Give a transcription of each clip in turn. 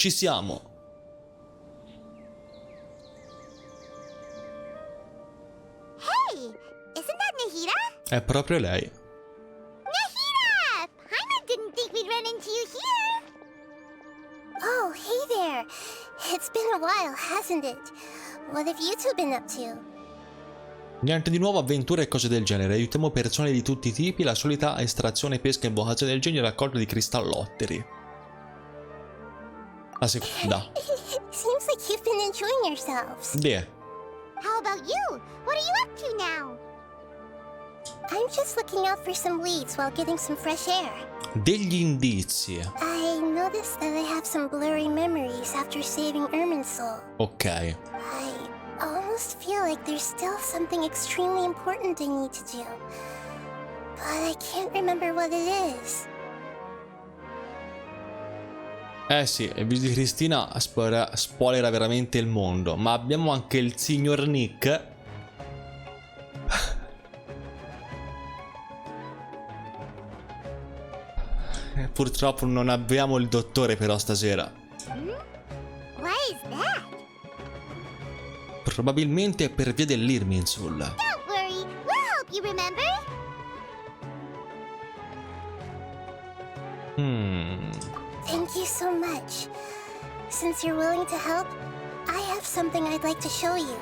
ci siamo. Hey, isn't that Nahida? È proprio lei. Nahida! Paimon didn't think we'd run into you here. Oh, hey there. It's been a while, hasn't it? What have you two been up to? Niente di nuovo, avventure e cose del genere. Aiutiamo persone di tutti i tipi, la solita estrazione, pesca, invocazione del genio e raccolta di cristallotteri. La seconda. Seems like you've been enjoying yourselves. Yeah. How about you? What are you up to now? I'm just looking out for some leads while getting some fresh air. Degli indizi. I noticed that I have some blurry memories after saving Ermin's soul. Ok. I almost feel like there's still something extremely important I need to do. But I can't remember what it is. Eh sì, il video di Cristina spoilera veramente il mondo. Ma abbiamo anche il signor Nick. Purtroppo non abbiamo il dottore però stasera. Why is that? Probabilmente è per via dell'Irminsul. Don't worry, we'll help you remember. Thank you so much. Since you're willing to help, I have something I'd like to show you.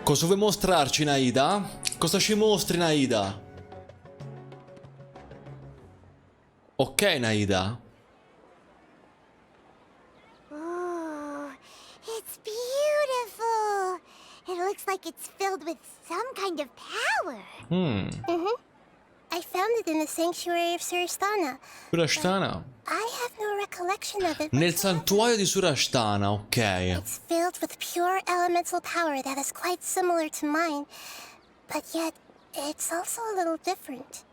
Cosa vuoi mostrarci, Nahida? Cosa ci mostri, Nahida? Ok, Nahida. Oh, it's beautiful. It looks like it's filled with some kind of power. I found it in the sanctuary of Surastana. Surashtana. I have no recollection of it. Nel santuario di Surashtana, ok. It's filled with pure elemental power that is quite similar to mine, but yet it's also a little different.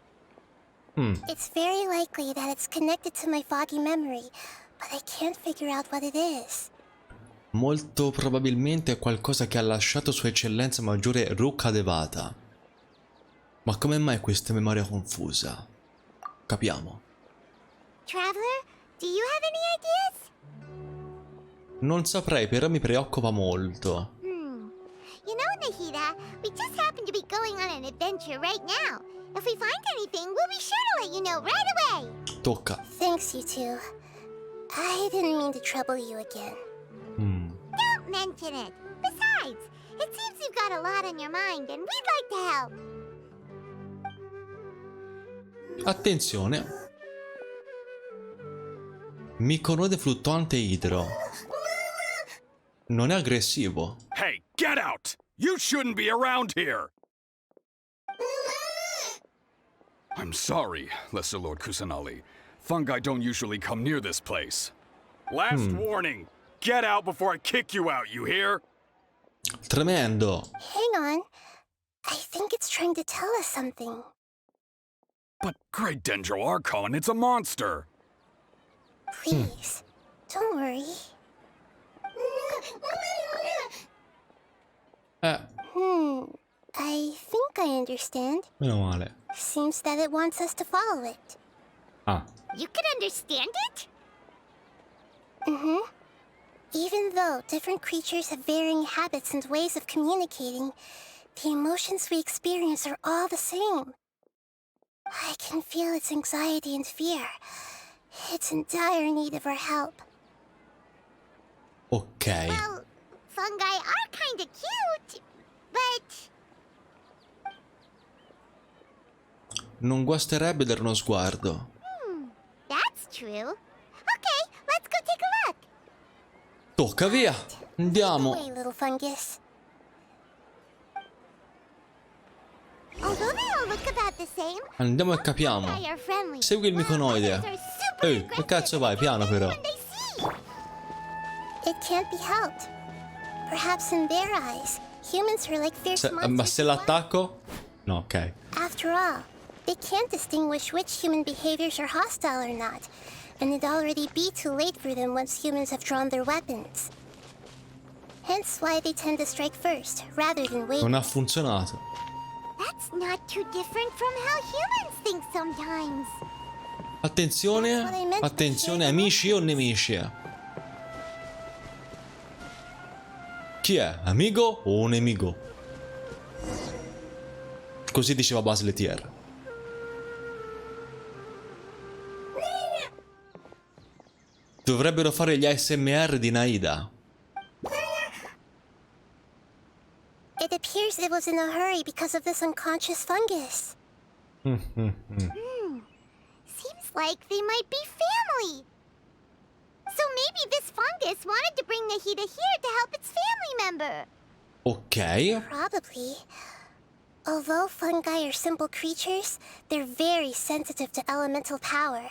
It's very likely that it's connected to my foggy memory, but I can't figure out what it is. Molto probabilmente è qualcosa che ha lasciato Sua Eccellenza Maggiore Ruka Devata. Ma come mai questa memoria confusa? Capiamo. Traveler, do you have any ideas? Non saprei, però mi preoccupa molto. You know, Nahida, we just happen to be going on an adventure right now. If we find anything, we'll be sure to let you know right away. Tocca. Thanks, you two. I didn't mean to trouble you again. Don't mention it. Besides, it seems you've got a lot on your mind, and we'd like to help. Attenzione. Miconode fluttuante idro. Non è aggressivo. Hey, get out! You shouldn't be around here! I'm sorry, Lesser Lord Kusanali. Fungi don't usually come near this place. Last warning! Get out before I kick you out, you hear? Tremendo. Hang on. I think it's trying to tell us something. But Great Dendro Archon, it's a monster! Please, don't worry. I think I understand. Meno male. Seems that it wants us to follow it. Ah. You can understand it? Even though different creatures have varying habits and ways of communicating, the emotions we experience are all the same. I can feel its anxiety and fear. It's in dire need of our help. Ok. Well, fungi are kinda cute, but... Non guasterebbe dare uno sguardo. That's true. Okay, let's go take a look. Tocca, via. Andiamo. Hey, little fungus. Although they all look about the same, Andiamo e capiamo. fungi are friendly. Segui il miconoide. Others are super Ehi, che cazzo vai? Piano però. when they see. It can't be helped. Perhaps in their eyes, humans are like fierce monsters. Ma se l'attacco? No, ok. After all, they can't distinguish which human behaviors are hostile or not, and it'd already be too late for them once humans have drawn their weapons. Hence why they tend to strike first, rather than wait. Non ha funzionato. That's not too different from how humans think sometimes. Attenzione. Attenzione, amici o nemici? Chi è? Amigo o nemico? Così diceva Buzz Lightyear. Dovrebbero fare gli ASMR di Nahida. It appears it was in a hurry because of this unconscious fungus. Seems like they might be family. So maybe this fungus wanted to bring Nahida here to help its family member. Ok. Probably. Although fungi are simple creatures, they're very sensitive to elemental power.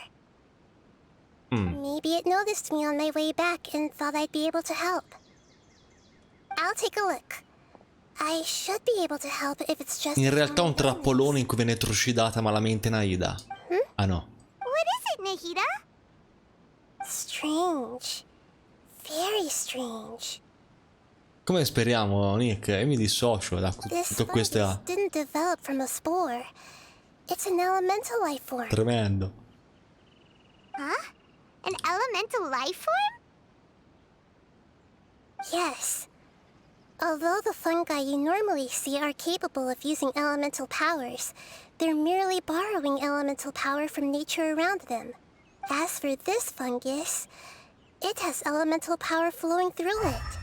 Maybe it noticed me on my way back and thought I'd be able to help. I'll take a look. I should be able to help if it's just... In realtà un trappolone in cui viene trucidata malamente Nahida. Ah no. What is it, Nahida? Strange. Very strange. Come speriamo, Nick? Io mi dissocio da This tutto fungus questo. didn't develop from a spore. It's an elemental life form. Tremendo. Huh? An elemental life form? Yes. Although the fungi you normally see are capable of using elemental powers, they're merely borrowing elemental power from nature around them. As for this fungus, it has elemental power flowing through it.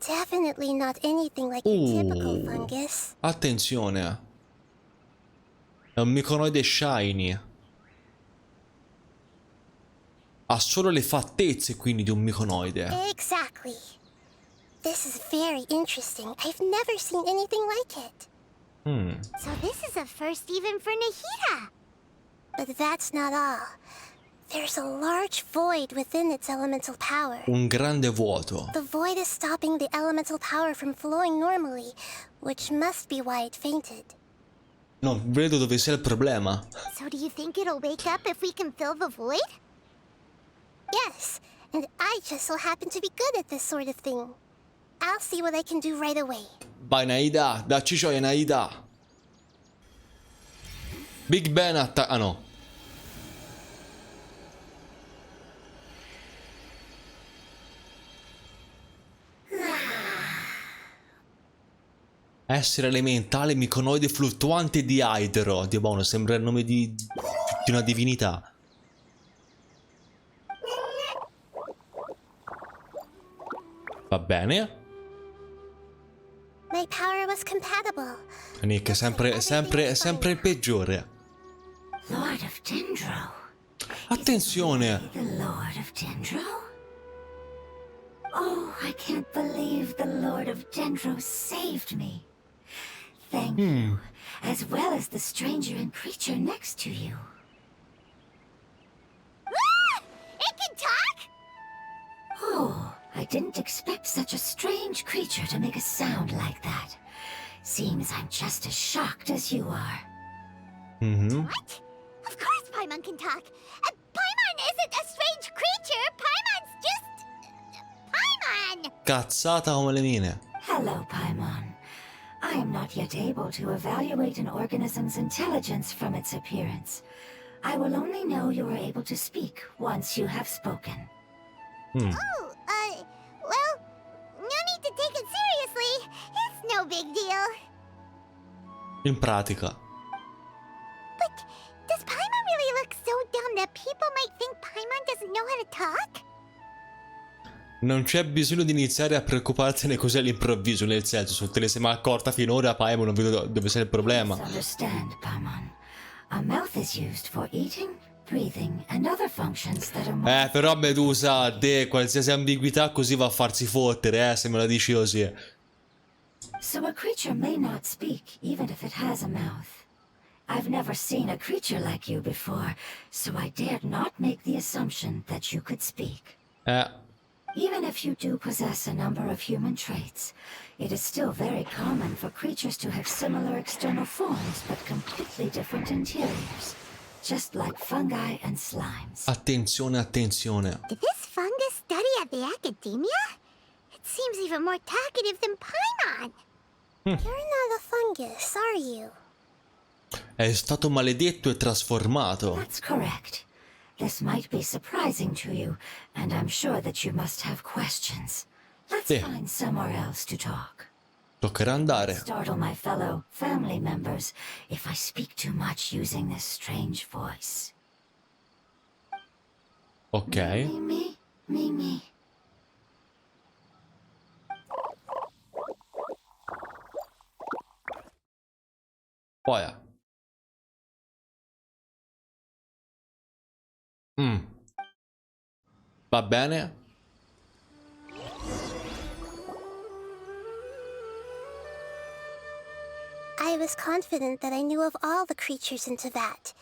Definitely not anything like your typical fungus. Attenzione. È un miconoide shiny. Ha solo le fattezze quindi di un miconoide. Exactly. This is very interesting. I've never seen anything like it. So this is a first even for Nahida. But that's not all. There's a large void within its elemental power. Un grande vuoto. The void is stopping the elemental power from flowing normally, which must be why it fainted. Non vedo dove sia il problema. So do you think it'll wake up if we can fill the void? Yes, and I just so happen to be good at this sort of thing. I'll see what I can do right away. Vai Nahida, dacci gioia Nahida. Big Ben attacca... Ah no. Essere elementale miconoide fluttuante di Hydro. Dio buono, sembra il nome di una divinità. Va bene. My power was compatible. Nick è sempre il peggiore. Lord of Dendro. Attenzione. The Lord of Dendro? Oh, I can't believe the Lord of Dendro saved me. Thank you, as well as the stranger and creature next to you. Ah! It can talk? Oh, I didn't expect such a strange creature to make a sound like that. Seems I'm just as shocked as you are. What? Of course Paimon can talk. Paimon isn't a strange creature. Paimon's just... Paimon! Cazzata come le mine. Hello, Paimon. I am not yet able to evaluate an organism's intelligence from its appearance. I will only know you are able to speak once you have spoken. Oh, well, no need to take it seriously. It's no big deal. In pratica. But does Paimon really look so dumb that people might think Paimon doesn't know how to talk? Non c'è bisogno di iniziare a preoccuparsene così all'improvviso, nel senso, se te ne sei mai accorta finora, Paimon, non vedo dove sia il problema. Understand, Paimon. A mouth is used for eating, breathing, and other functions that are more... Però Medusa, qualsiasi ambiguità così va a farsi fottere, se me la dici così. So a creature may not speak, even if it has a mouth. I've never seen a creature like you before, so I dared not make the assumption that you could speak. Even if you do possess a number of human traits, it is still very common for creatures to have similar external forms but completely different interiors, just like fungi and slimes. Attenzione, attenzione. Did this fungus study at the academia? It seems even more talkative than Paimon. You're not a fungus, are you? È stato maledetto e trasformato. That's correct. This might be surprising to you, and I'm sure that you must have questions. Let's Sì. find somewhere else to talk. Toccherà andare. Startle my fellow family members if I speak too much using this strange voice. Ok. Me. Poi. Va bene. I was confident that I knew of all the creatures in Teyvat.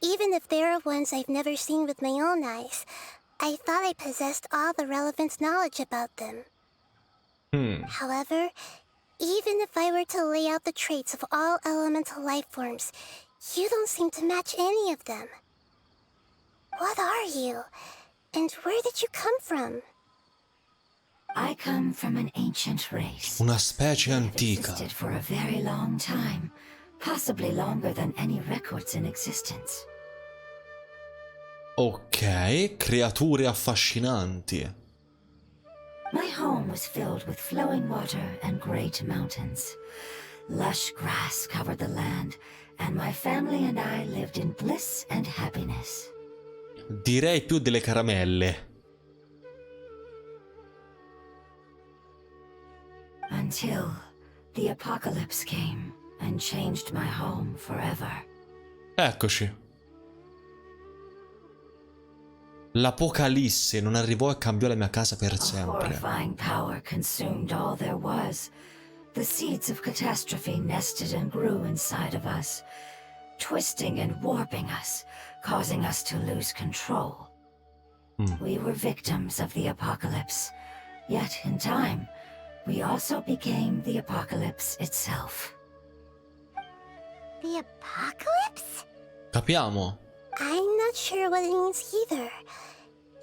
Even if there are ones I've never seen with my own eyes, I thought I possessed all the relevant knowledge about them. However, even if I were to lay out the traits of all elemental life forms, you don't seem to match any of them. What are you? And where did you come from? I come from an ancient race. Una specie They've antica. existed for a very long time, possibly longer than any records in existence. Ok, creature affascinanti. My home was filled with flowing water and great mountains. Lush grass covered the land, and my family and I lived in bliss and happiness. Direi più delle caramelle. Until the apocalypse came and changed my home forever. Eccoci. L'Apocalisse non arrivò e cambiò la mia casa per A sempre. horrifying power consumed all there was. The seeds of catastrophe nested and grew inside of us, twisting and warping us, causing us to lose control. We were victims of the apocalypse, yet in time, we also became the apocalypse itself. The apocalypse? Capiamo? I'm not sure what it means either.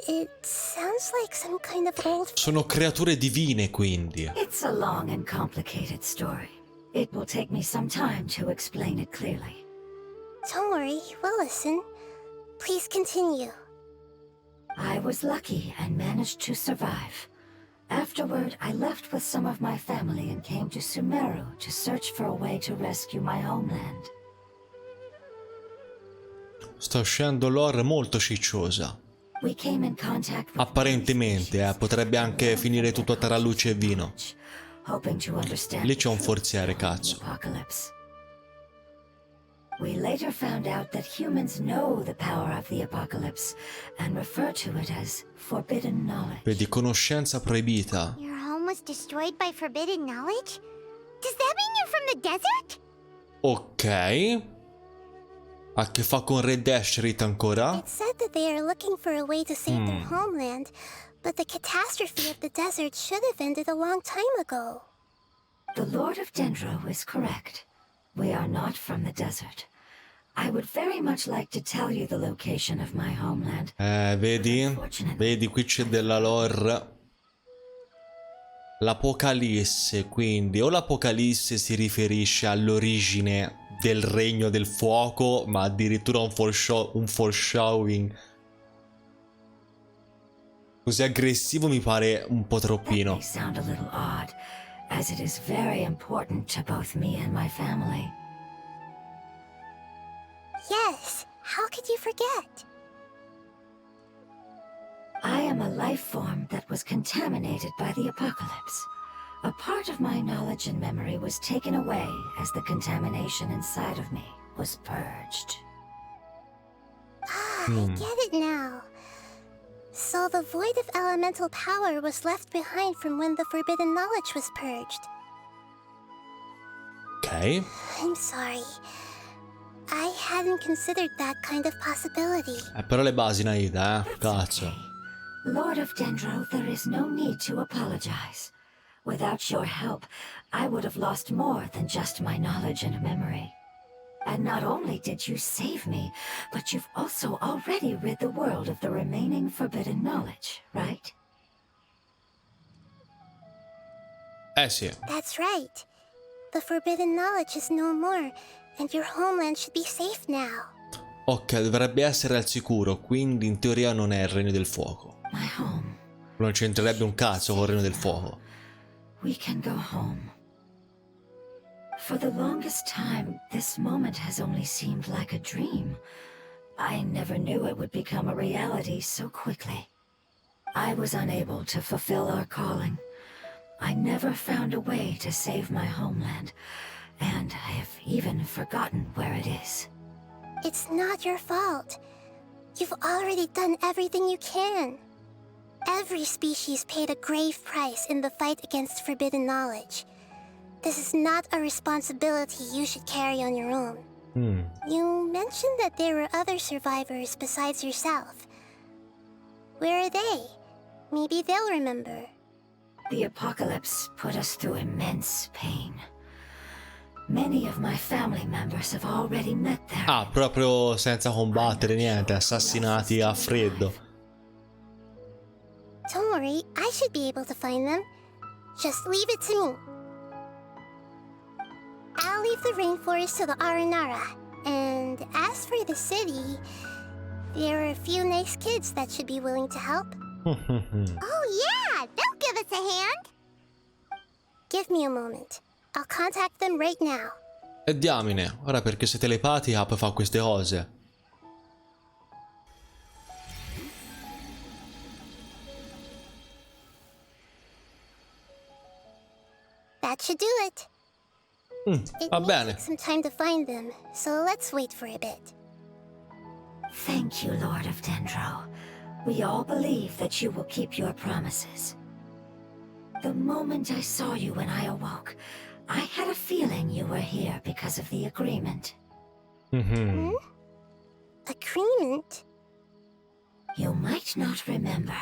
It sounds like some kind of old... Sono creature divine, quindi. It's a long and complicated story. It will take me some time to explain it clearly. Don't worry, we'll listen. Please continue. I was lucky and managed to survive. Afterward, I left with some of my family and came to Sumeru to search for a way to rescue my homeland. Sta uscendo lore molto cicciosa. We came in contact with Apparentemente, potrebbe anche finire tutto a tarallucce e vino. hoping to understand Lì c'è un the truth forziere, behind the cazzo. apocalypse. We later found out that humans know the power of the apocalypse and refer to it as forbidden knowledge. Vedi, conoscenza proibita. Your home was destroyed by forbidden knowledge? Does that mean you're from the desert? Ok. Ha che fa con Red Ashrit ancora? It said that they are looking for a way to save their homeland, but the catastrophe of the desert should have ended a long time ago. The Lord of Dendro is correct. We are not from the desert. I would very much like to tell you the location of my homeland. Vedi? Vedi, qui c'è della lore. L'Apocalisse, quindi, o l'Apocalisse si riferisce all'origine del regno del fuoco, ma addirittura un foreshadowing così aggressivo mi pare un po' That troppino. may sound a little odd, as it is very important to both me and my family. Yes, how could you forget? I am a life form that was contaminated by the apocalypse. A part of my knowledge and memory was taken away as the contamination inside of me was purged. I get it now. So the void of elemental power was left behind from when the forbidden knowledge was purged. Ok. I'm sorry. I hadn't considered that kind of possibility. Però le basi, Nahida, cazzo. Lord of Dendro, there is no need to apologize. Without your help, I would have lost more than just my knowledge and memory. And not only did you save me, but you've also already rid the world of the remaining forbidden knowledge, right? Sì. That's right. The forbidden knowledge is no more, and your homeland should be safe now. Ok, dovrebbe essere al sicuro, quindi in teoria non è il regno del fuoco. My home, Non c'entrerebbe un cazzo col Regno del Fuoco. We can go home. For the longest time, this moment has only seemed like a dream. I never knew it would become a reality so quickly. I was unable to fulfill our calling. I never found a way to save my homeland, and I have even forgotten where it is. It's not your fault. You've already done everything you can. Every species paid a grave price in the fight against forbidden knowledge. This is not a responsibility you should carry on your own. You mentioned that there were other survivors besides yourself. Where are they? Maybe they'll remember. The apocalypse put us through immense pain. Many of my family members have already met their... Ah, proprio senza combattere niente, assassinati a freddo. Don't worry, I should be able to find them. Just leave it to me. I'll leave the rainforest to the Aranara. And as for the city, there are a few nice kids that should be willing to help. Oh yeah, they'll give us a hand. Give me a moment. I'll contact them right now. E diamine, ora perché sei telepatica puoi fare queste cose. That should do it. It Va may bene. take some time to find them, so let's wait for a bit. Thank you, Lord of Dendro. We all believe that you will keep your promises. The moment I saw you when I awoke, I had a feeling you were here because of the agreement. Agreement? You might not remember,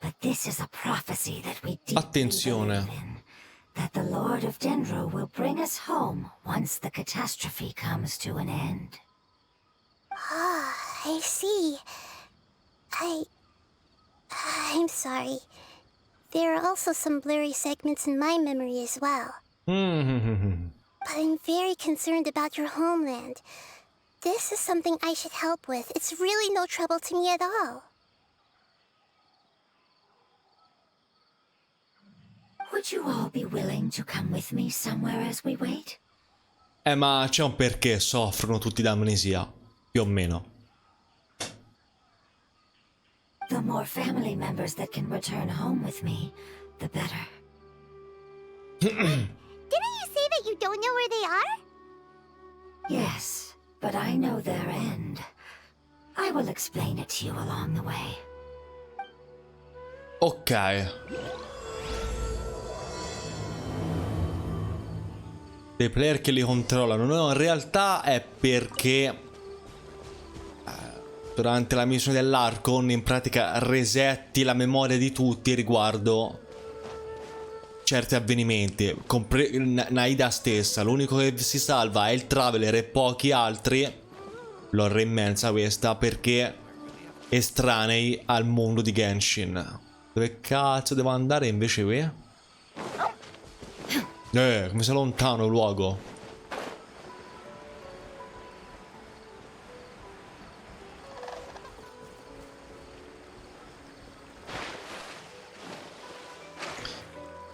but this is a prophecy that we deeply Attenzione. believe in. That the Lord of Dendro will bring us home once the catastrophe comes to an end. Ah, I see. I'm sorry. There are also some blurry segments in my memory as well. But I'm very concerned about your homeland. This is something I should help with. It's really no trouble to me at all. Would you all be willing to come with me somewhere as we wait? Ma c'è un perché soffrono tutti d'amnesia, più o meno. The more family members that can return home with me, the better. Didn't you say that you don't know where they are? Yes, but I know their end. I will explain it to you along the way. Ok. Dei player che li controllano. No, in realtà è perché durante la missione dell'Archon in pratica resetti la memoria di tutti riguardo certi avvenimenti. Nahida stessa, l'unico che si salva è il Traveler e pochi altri. L'ho immensa questa perché estranei al mondo di Genshin. Dove cazzo devo andare invece qui? Come sei lontano il luogo.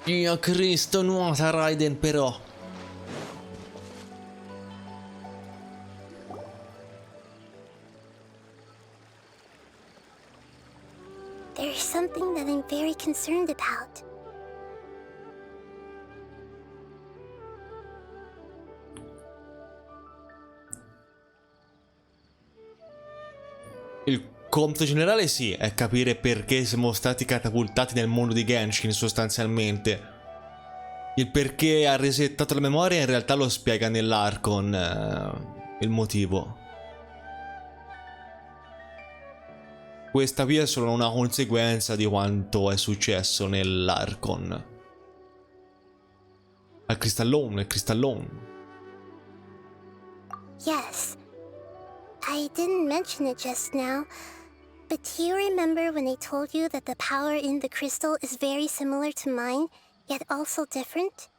Dio Cristo, nuota Raiden però. There's something that I'm very concerned about. Il compito generale sì, è capire perché siamo stati catapultati nel mondo di Genshin sostanzialmente. Il perché ha resettato la memoria in realtà lo spiega nell'Archon, il motivo. Questa qui è solo una conseguenza di quanto è successo nell'Archon. Al cristallone, il cristallone. Yes. I didn't mention it just now, but do you remember when I told you that the power in the crystal is very similar to mine, yet also different?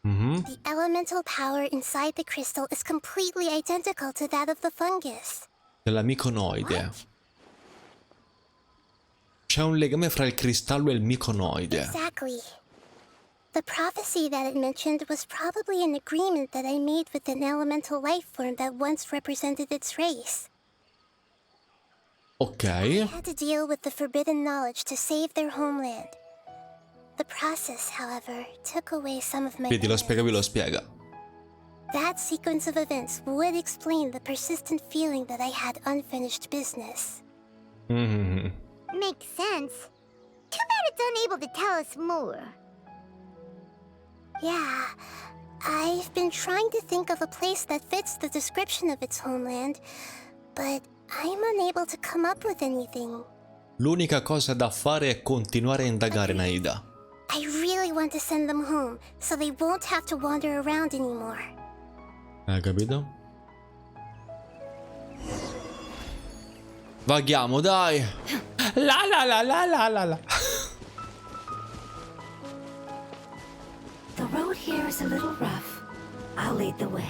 The elemental power inside the crystal is completely identical to that of the fungus. Della miconoide. C'è un legame fra il cristallo e il miconoide. Exactly. The prophecy that it mentioned was probably an agreement that I made with an elemental life form that once represented its race. Ok. I had to deal with the forbidden knowledge to save their homeland. The process, however, took away some of my Vedi, lo spiega, memories. lo spiega. That sequence of events would explain the persistent feeling that I had unfinished business. Makes sense. Too bad it's unable to tell us more. Yeah, I've been trying to think of a place that fits the description of its homeland, but I'm unable to come up with anything. L'unica cosa da fare è continuare a indagare, Nahida. I really want to send them home, so they won't have to wander around anymore. Hai capito? Vaghiamo, dai! La la la la la la la! The road here is a little rough. I'll lead the way.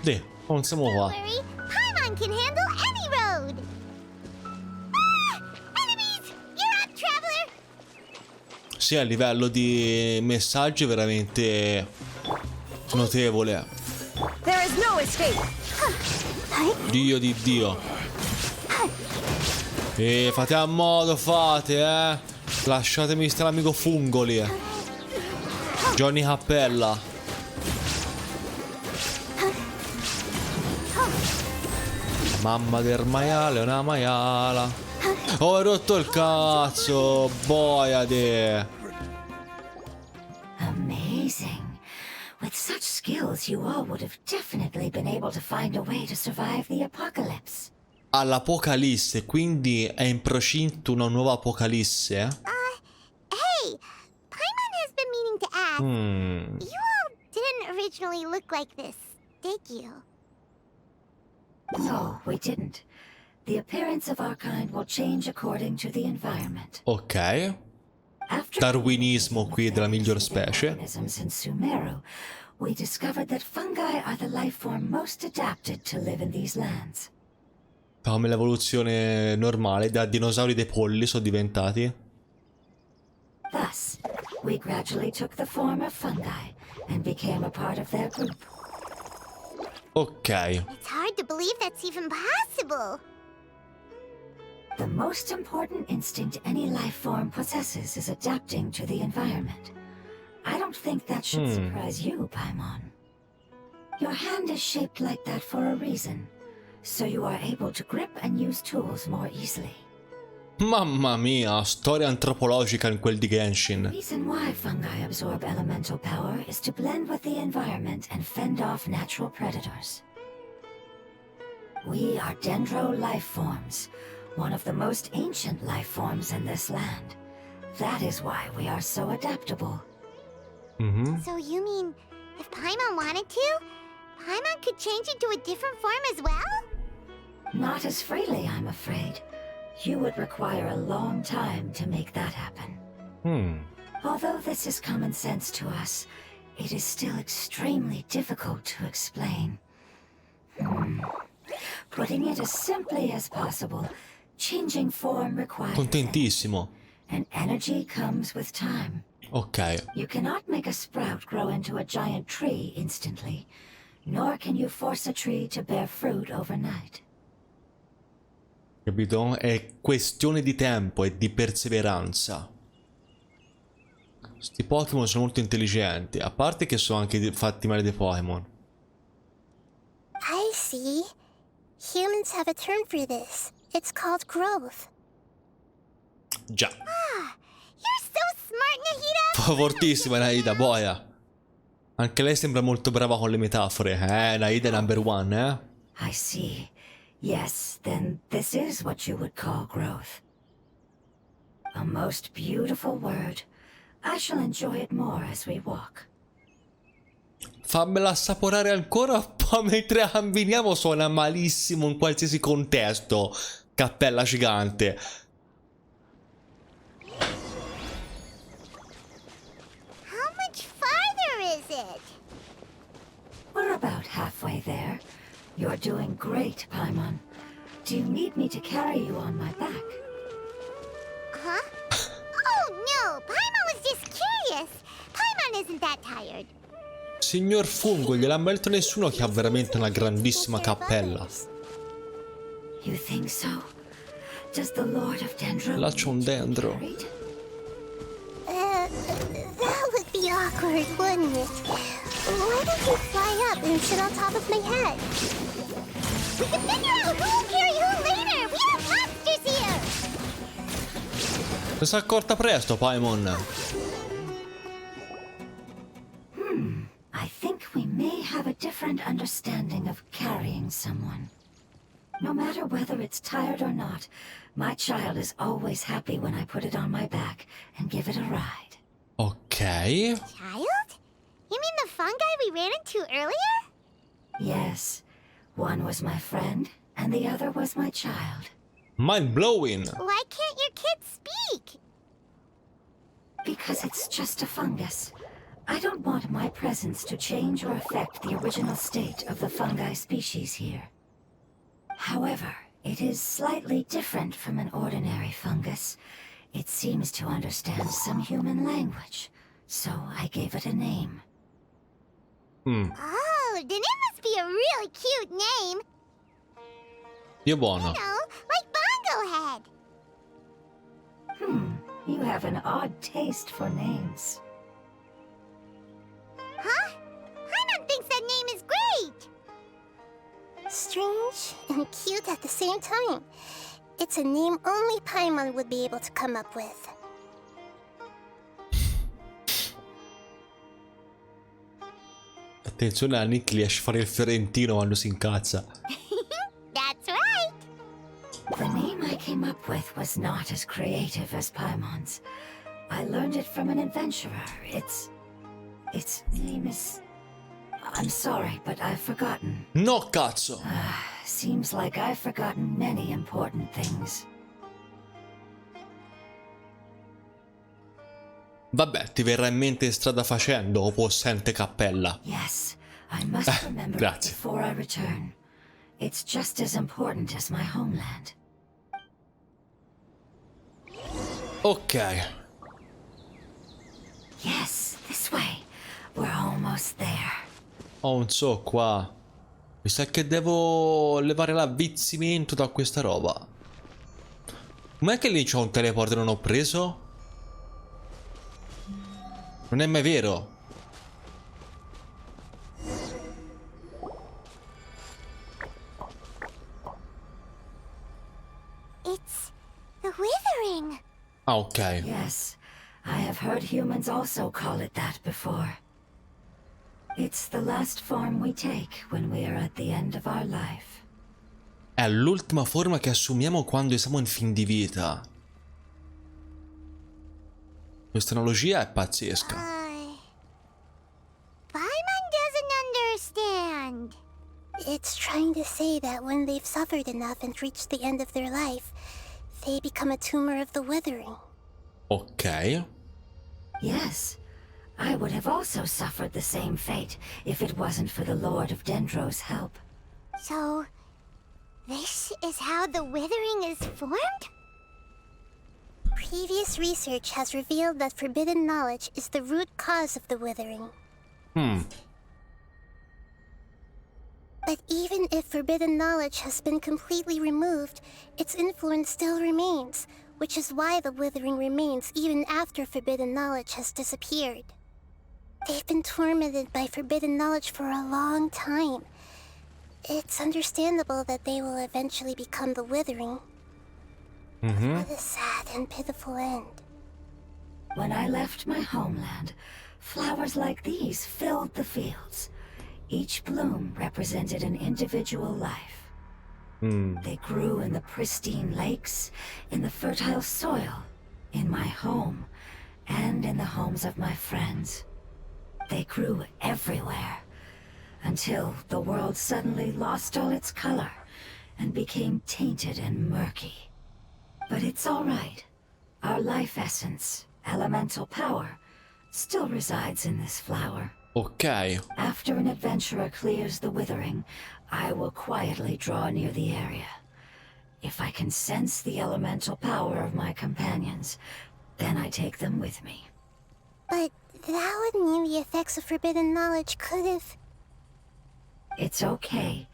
Dì, non siamo qua. Worry, Paimon can handle any road. Ah! Enemies! You're up, traveler! Sì, a livello di messaggi veramente notevole. There is no escape. Dio di Dio. E fate a modo, fate, Lasciatemi stare l'amico Fungoli. Johnny Cappella. Mamma del maiale, una maiala. Oh, hai rotto il cazzo, boiade. Amazing. With such skills, you all would have definitely been able to find a way to survive the apocalypse. All'Apocalisse, quindi è in procinto una nuova Apocalisse? Hey! Paimon has been meaning to ask. You all didn't originally look like this, did you? No, we didn't. The appearance of our kind will change according to the environment. Ok. After Darwinismo qui della miglior specie. organisms in Sumeru, we discovered that fungi are the life form most adapted to live in these lands. Come l'evoluzione normale, da dinosauri dei polli sono diventati. Thus, we gradually took the form of fungi and became a part of their group. Ok. It's hard to believe that's even possible. The most important instinct any life form possesses is adapting to the environment. I don't think that should surprise you, Paimon. Your hand is shaped like that for a reason, so you are able to grip and use tools more easily. Mamma mia, storia antropologica in quel di The Genshin. reason why fungi absorb elemental power is to blend with the environment and fend off natural predators. We are dendro life forms, one of the most ancient life forms in this land. That is why we are so adaptable. So you mean, if Paimon wanted to, Paimon could change into a different form as well? Not as freely, I'm afraid. You would require a long time to make that happen. Although this is common sense to us, it is still extremely difficult to explain. Putting it as simply as possible, changing form requires Contentissimo. and energy comes with time. Ok. You cannot make a sprout grow into a giant tree instantly, nor can you force a tree to bear fruit overnight. Capito? È questione di tempo e di perseveranza. Sti Pokémon sono molto intelligenti, a parte che sono anche fatti male dei Pokémon. I see. Humans have a term for this. It's called growth. Già. You're so smart, Nahida! Fortissima Nahida, boia. Anche lei sembra molto brava con le metafore. Nahida è number one, I see. Yes, then this is what you would call growth. A most beautiful word. I shall enjoy it more as we walk. Fammela assaporare ancora un po' mentre camminiamo, suona malissimo in qualsiasi contesto. Cappella gigante. How much farther is it? We're about halfway there. You're doing great, Paimon. Do you need me to carry you on my back? Huh? that tired. Signor Fungo, gliel'ha mai detto nessuno che ha veramente una grandissima cappella. You think so? Does the Lord of Dendro Là c'è un dendro. carried? That would be awkward, wouldn't it? Why don't you fly up and sit on top of my head? We can figure out who'll carry who later. We have monsters here. Si è accorta presto, Paimon. I think we may have a different understanding of carrying someone. No matter whether it's tired or not, my child is always happy when I put it on my back and give it a ride. Ok. Child? You mean the fungi we ran into earlier? Yes, one was my friend and the other was my child. Mind blowing. Why can't your kid speak? Because it's just a fungus. I don't want my presence to change or affect the original state of the fungi species here. However, it is slightly different from an ordinary fungus. It seems to understand some human language, so I gave it a name. Oh, then it must be a really cute name. Dio buono. No, like Bongo Head. You have an odd taste for names. Huh? Paimon thinks that name is great. Strange and cute at the same time. It's a name only Paimon would be able to come up with. Attenzione a Nick, riesce a fare il fiorentino quando si incazza. That's right. The name I came up with was not as creative as Paimon's. I learned it from an adventurer. Its name is... I'm sorry, but I've forgotten. No, cazzo! Seems like I've forgotten many important things. Vabbè, ti verrà in mente strada facendo o possente cappella. Yes, I must remember it grazie. before I return. It's just as important as my homeland. Ok. Yes, this way. We're almost there. Ho un so qua. Mi sa che devo levare l'avvizzimento da questa roba. Com'è che lì c'ho un teleport e non ho preso? Non è mai vero. It's the withering. Ah, ok. Yes, I have heard humans also call it that before. It's the last form we take when we are at the end of our life. È l'ultima forma che assumiamo quando siamo in fin di vita. Questa analogia è pazzesca. Paimon doesn't understand. It's trying to say that when they've suffered enough and reached the end of their life, they become a tumor of the withering. Ok. Yes, I would have also suffered the same fate if it wasn't for the Lord of Dendro's help. So, this is how the withering is formed? Previous research has revealed that forbidden knowledge is the root cause of the withering. But even if forbidden knowledge has been completely removed, its influence still remains, which is why the withering remains even after forbidden knowledge has disappeared. They've been tormented by forbidden knowledge for a long time. It's understandable that they will eventually become the withering. What a sad and pitiful end. When I left my homeland, flowers like these filled the fields. Each bloom represented an individual life. They grew in the pristine lakes, in the fertile soil, in my home, and in the homes of my friends. They grew everywhere, until the world suddenly lost all its color and became tainted and murky. But it's all right. Our life essence, elemental power, still resides in this flower. Ok. After an adventurer clears the withering, I will quietly draw near the area. If I can sense the elemental power of my companions, then I take them with me. But that would mean the effects of forbidden knowledge could have... It's okay.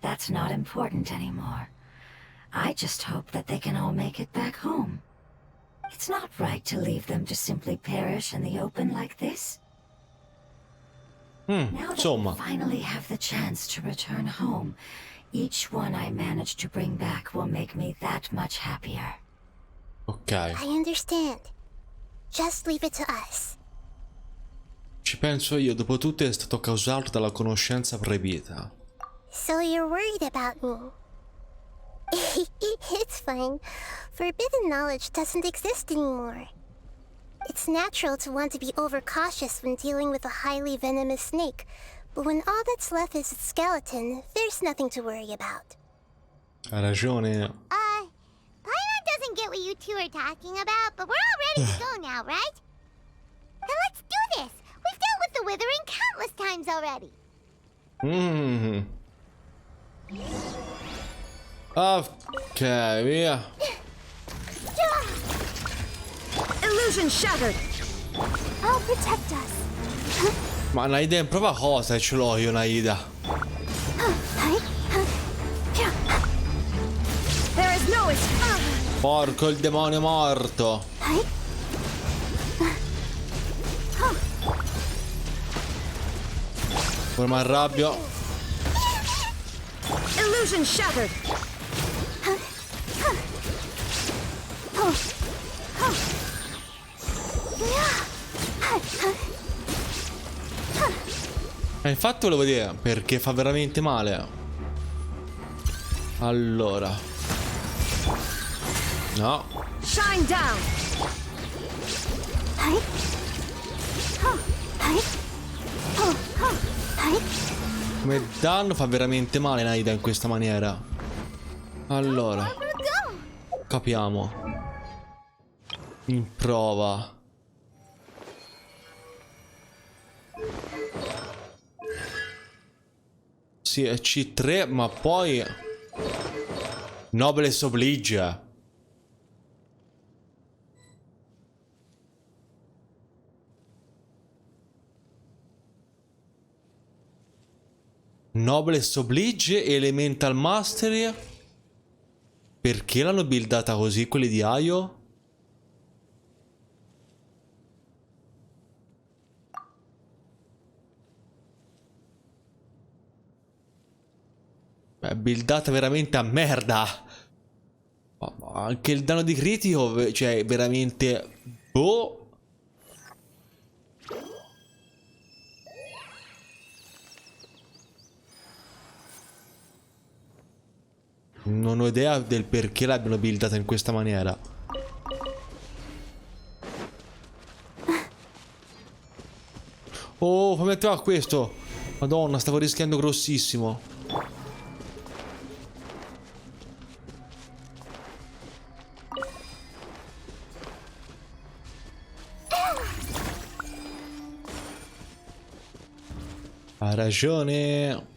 That's not important anymore. I just hope that they can all make it back home. It's not right to leave them to simply perish in the open like this. Now that we finally have the chance to return home, each one I manage to bring back will make me that much happier. Ok. I understand. Just leave it to us. Ci penso io, dopotutto è stato causato dalla conoscenza proibita. So you're worried about me? It's fine. Forbidden knowledge doesn't exist anymore. It's natural to want to be overcautious when dealing with a highly venomous snake, but when all that's left is its skeleton, there's nothing to worry about. Ha ragione. Paimon doesn't get what you two are talking about, but we're all ready to go now, right? Then let's do this! We've dealt with the Withering countless times already! Ok, via. Illusion shattered. I'll protect us. Ma Nahida in prova cosa? Ce l'ho io, Nahida. There is no escape. Porco il demonio morto. Ora mi arrabbio. Illusion shattered. Infatti volevo dire perché fa veramente male. Allora. No. Shine down. Come danno fa veramente male Nahida in questa maniera. Allora. Capiamo. In prova. Sì, è C3, ma poi Noblesse oblige. Noblesse oblige, Elemental Mastery. Perché l'hanno buildata così quelli di Ayo? È buildata veramente a merda. Anche il danno di critico, cioè veramente boh. Non ho idea del perché l'abbiano buildata in questa maniera. Oh, fammi attivare questo. Madonna, stavo rischiando grossissimo. Ha ragione.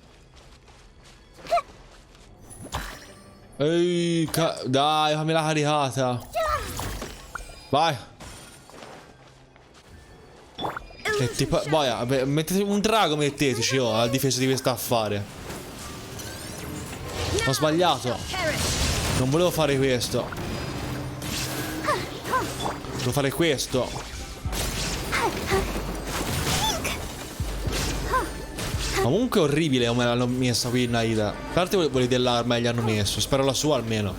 Ehi, dai, fammi la caricata. Vai. Vai, mettete un drago, metteteci, oh, alla difesa di questo affare. Ho sbagliato. Non volevo fare questo. Volevo fare questo. Comunque è orribile come l'hanno messa qui in Nahida. A parte voglio dell'arma che gli hanno messo. Spero la sua almeno.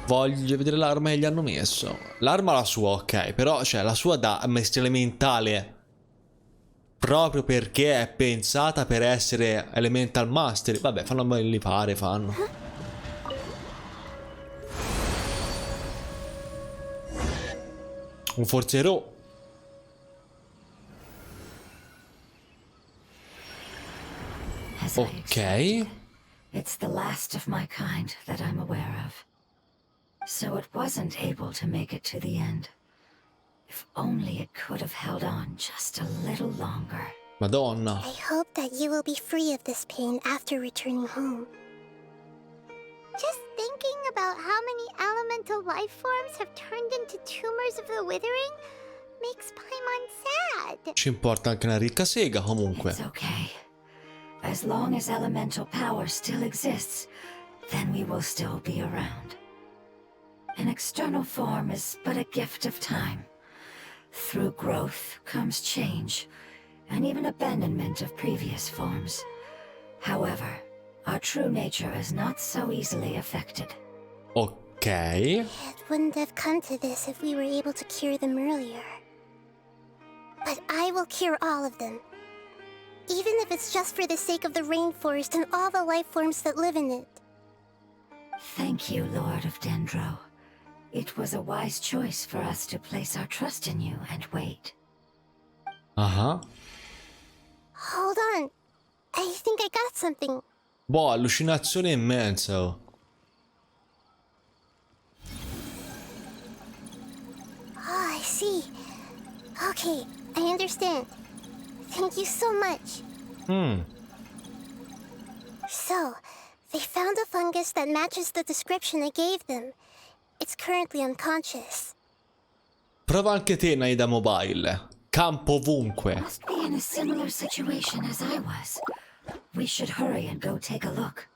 Voglio vedere l'arma che gli hanno messo. L'arma la sua, ok. Però, cioè, la sua da maestria elementale. Proprio perché è pensata per essere Elemental Mastery. Vabbè, fanno li pare, fanno. Un forzero. Ok. It's the last of my kind that I'm aware of. So it wasn't able to make it to the end. If only it could have held on just a little longer. Madonna. I hope that you will be free of this pain after returning home. Just thinking about how many elemental life forms have turned into tumors of the withering makes Paimon sad. Ci importa anche una ricca sega, comunque. It's okay. As long as elemental power still exists, then we will still be around. An external form is but a gift of time. Through growth comes change, and even abandonment of previous forms. However, our true nature is not so easily affected. Ok. It wouldn't have come to this if we were able to cure them earlier. But I will cure all of them. Even if it's just for the sake of the rainforest and all the life forms that live in it. Thank you, Lord of Dendro. It was a wise choice for us to place our trust in you and wait. Ah. Hold on. I think I got something. Boh, allucinazione immensa. Oh. Oh, I see. Okay, I understand. Thank you so much. So, they found a fungus that matches the description I gave them. It's currently unconscious. Prova anche te, Nahida Mobile. Campo ovunque. Must be in a similar situation as I was. We should hurry and go take a look.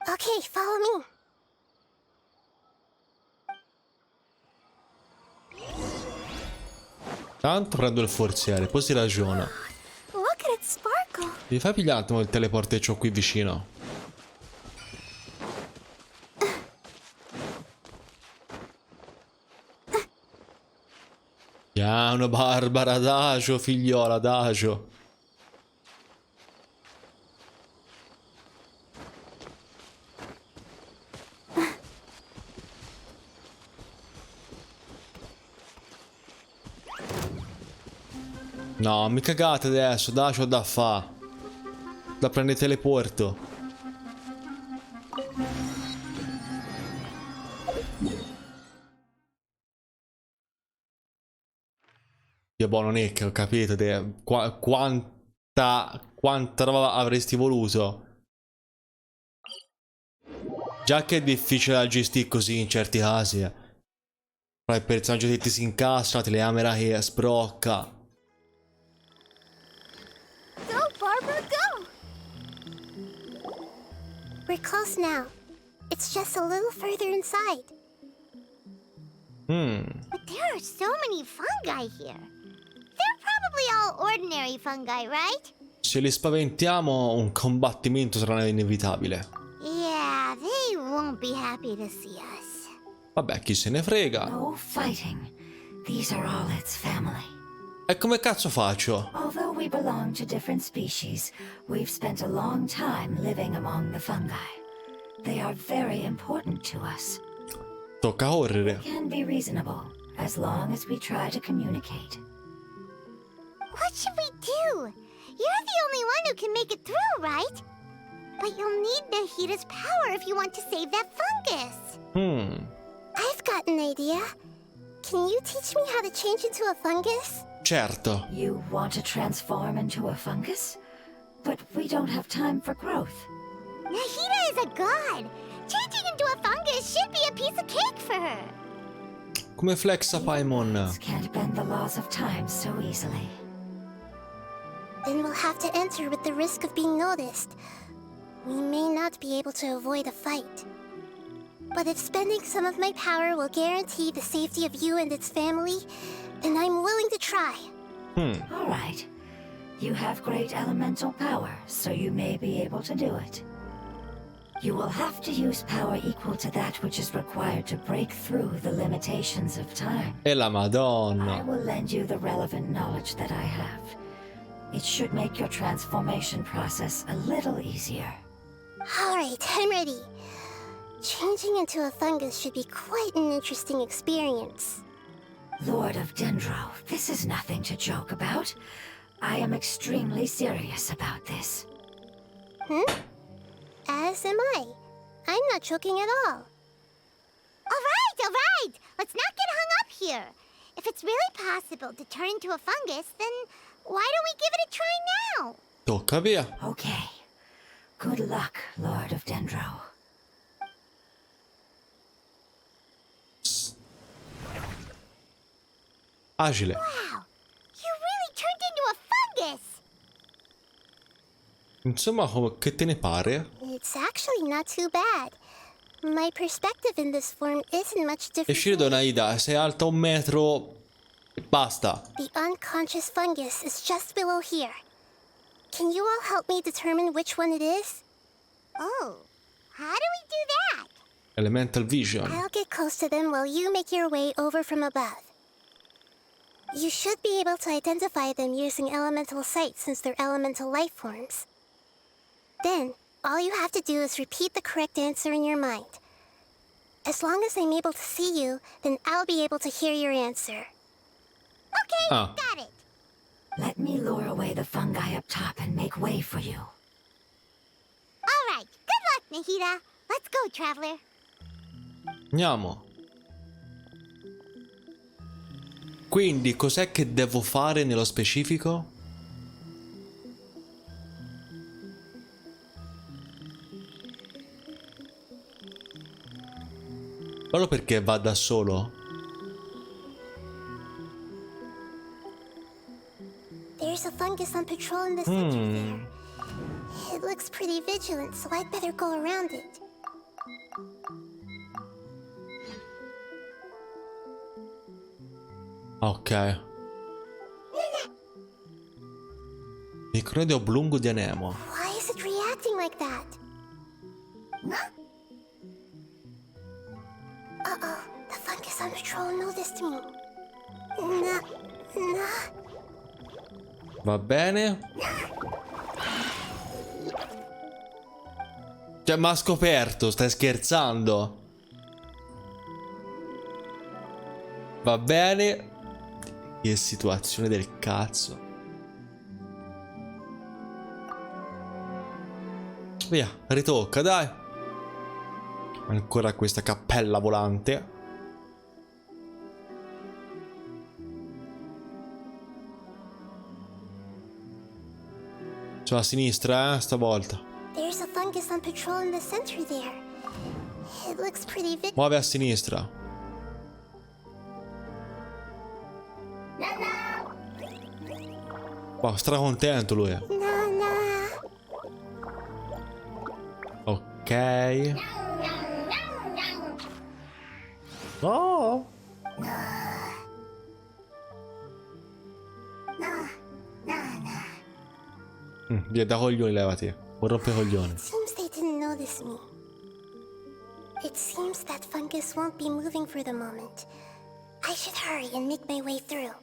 Okay, follow me. Tanto prendo il forziere, poi si ragiona. Look at it sparkle. Mi fai pigliare un attimo il teleporto che ho qui vicino? Piano, Barbara, adagio, figliola, adagio. No, mi cagate adesso, dai, c'ho da fa. Da prendere teleporto. Dio boh, non è che ho capito quanta roba avresti voluto. Già che è difficile da gestire così in certi casi. Poi il personaggio che ti si incastra, telecamera che sbrocca. Go, Barbara, go! We're close now. It's just a little further inside. But there are so many fungi here. They're probably all ordinary fungi, right? Se li spaventiamo, un combattimento sarà inevitabile. Yeah, they won't be happy to see us. Vabbè, chi se ne frega. No fighting. These are all its family. E come cazzo faccio? Although we belong to different species, we've spent a long time living among the fungi. They are very important to us. Tocca correre. Can be reasonable, as long as we try to communicate. What should we do? You're the only one who can make it through, right? But you'll need Nahida's power if you want to save that fungus. I've got an idea. Can you teach me how to change into a fungus? Certo. You want to transform into a fungus? But we don't have time for growth. Nahida is a god. Changing into a fungus should be a piece of cake for her. Come flexa Paimon? Can't bend the laws of time so easily. Then we'll have to enter with the risk of being noticed. We may not be able to avoid a fight. But if spending some of my power will guarantee the safety of you and its family, then I'm willing to try. All right. You have great elemental power, so you may be able to do it. You will have to use power equal to that which is required to break through the limitations of time. E la I Madonna. will lend you the relevant knowledge that I have. It should make your transformation process a little easier. Alright, I'm ready. Changing into a fungus should be quite an interesting experience. Lord of Dendro, this is nothing to joke about. I am extremely serious about this. As am I. I'm not joking at all. All right. Let's not get hung up here. If it's really possible to turn into a fungus, then why don't we give it a try now? Tocca via. Okay. Good luck, Lord of Dendro. Agile. Wow, you really turned into a fungus! Insomma, che te ne pare? It's actually not too bad. My perspective in this form isn't much E different. Shirido Nahida, sei alta 1 metro e basta. The unconscious fungus is just below here. Can you all help me determine which one it is? Oh, how do we do that? Elemental Vision. I'll get close to them while you make your way over from above. You should be able to identify them using elemental sight since they're elemental life forms. Then, all you have to do is repeat the correct answer in your mind. As long as I'm able to see you, then I'll be able to hear your answer. Okay, Ah. got it. Let me lure away the fungi up top and make way for you. All right, good luck, Nahida. Let's go, traveler. Andiamo. Quindi, cos'è che devo fare nello specifico? Solo perché va da solo? There's a fungus on patrol in the center there. It looks pretty vigilant, so I'd better go around it. Ok. Microide oblungo di anemo. Why is it reacting like that? Uh-oh, the fungus on patrol noticed me. Nah. Va bene. Cioè, m'ha scoperto, stai scherzando? Va bene. Che situazione del cazzo. Via, ritocca, dai. Ancora questa cappella volante. C'è a sinistra, stavolta. There's a fungus on patrol in the center there. It looks pretty vigilant. Muove a sinistra. Wow, stracontento lui. Nah. Ok. Oh. Via da coglioni, levati. Un rompecoglioni. It seems they didn't notice me. It seems that fungus won't be moving for the moment. I should hurry and make my way through.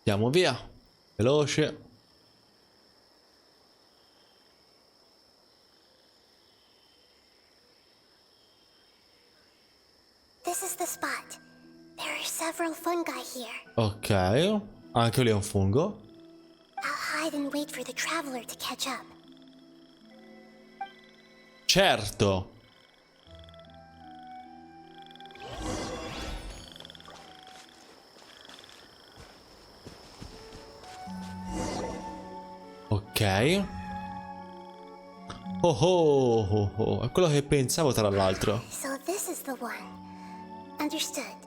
Andiamo via. Veloce. This is the spot. There are several fungi here. Ok. Anche lì è un fungo. I'll hide and wait for the traveler to catch up. Certo. Ok. Oh. È quello che pensavo, tra l'altro. So this is the one. Understood.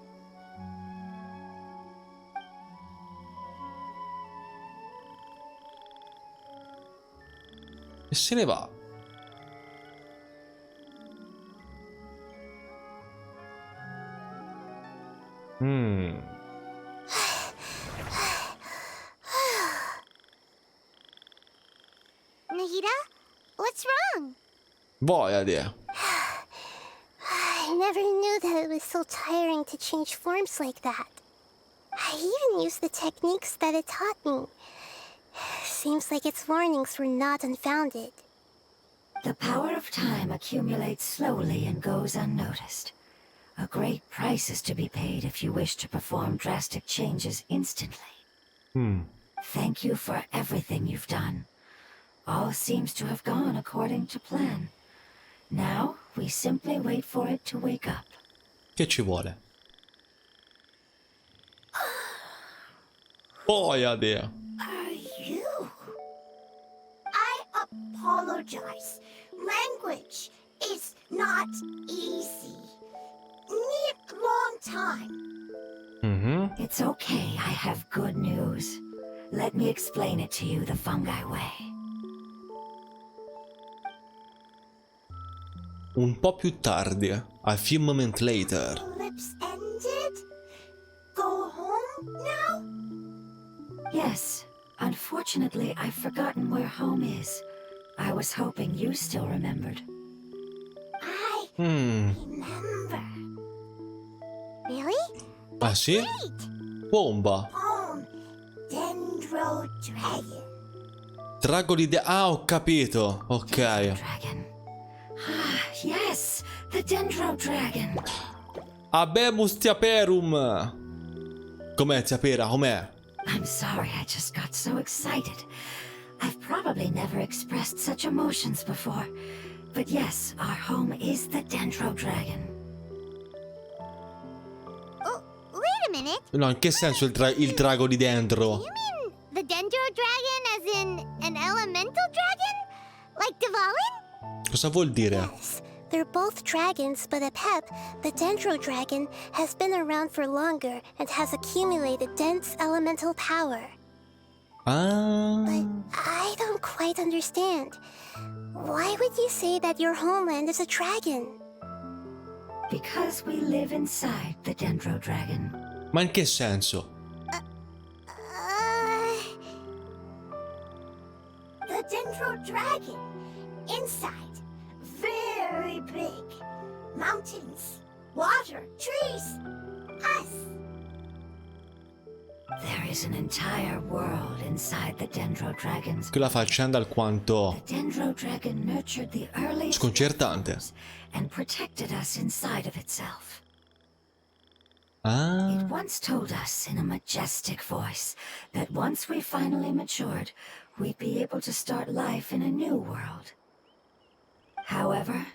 E se ne va. Nahida, what's wrong? Boia dia. I never knew that it was so tiring to change forms like that. I even used the techniques that it taught me. Seems like its warnings were not unfounded. The power of time accumulates slowly and goes unnoticed. A great price is to be paid if you wish to perform drastic changes instantly. Thank you for everything you've done. All seems to have gone according to plan. Now, we simply wait for it to wake up. Che ci vuole? Boia dia. Are you? I apologize. Language is not easy. Need long time. It's okay, I have good news. Let me explain it to you the fungi way. Un po' più tardi, a few moments later. Lips ended? Go home now? Yes, unfortunately, I've forgotten where home is. I was hoping you still remembered. I remember. Really? Ah sì? Great! Bomba. Home. Dendro Dragon. Dragoli de... Ah, ho capito. Ok. Dragon. Ah, yes, the Dendro Dragon. Abemus Tiaperum. Com'è Tiapera? Com'è? I'm sorry, I just got so excited. I've probably never expressed such emotions before. But yes, our home is the Dendro Dragon. Oh, wait a minute. No, in che senso il drago di dentro? You mean the Dendro Dragon as in an elemental dragon? Like Dvalin? Cosa vuol dire? Yes, they're both dragons, but Apep, the Dendro Dragon, has been around for longer and has accumulated dense elemental power. Ah. But I don't quite understand. Why would you say that your homeland is a dragon? Because we live inside the Dendro Dragon. Ma in che senso? The Dendro Dragon. Inside. Very big. Mountains. Water. Trees. Us. There is an entire world inside the Dendro Dragons. Quella faccenda alquanto The Dendro Dragon nurtured the earliest sconcertante. and protected us inside of itself. Ah. It once told us in a majestic voice that once we finally matured, we'd be able to start life in a new world. However,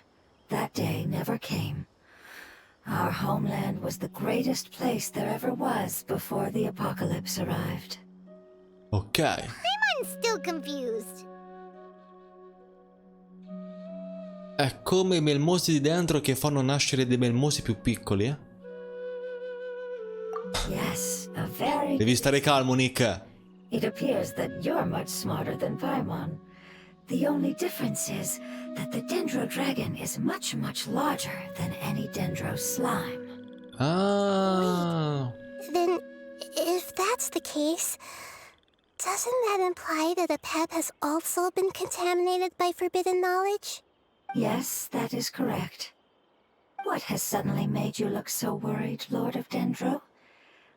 that day never came. Our homeland was the greatest place there ever was before the apocalypse arrived. Ok. I'm still confused. È come i melmosi di dentro che fanno nascere dei melmosi più piccoli, eh? Yes, a very... Devi stare calmo, Nick. It appears that you're much smarter than Paimon. The only difference is that the Dendro Dragon is much, much larger than any Dendro slime. Ah. Then, if that's the case, doesn't that imply that Apep has also been contaminated by forbidden knowledge? Yes, that is correct. What has suddenly made you look so worried, Lord of Dendro?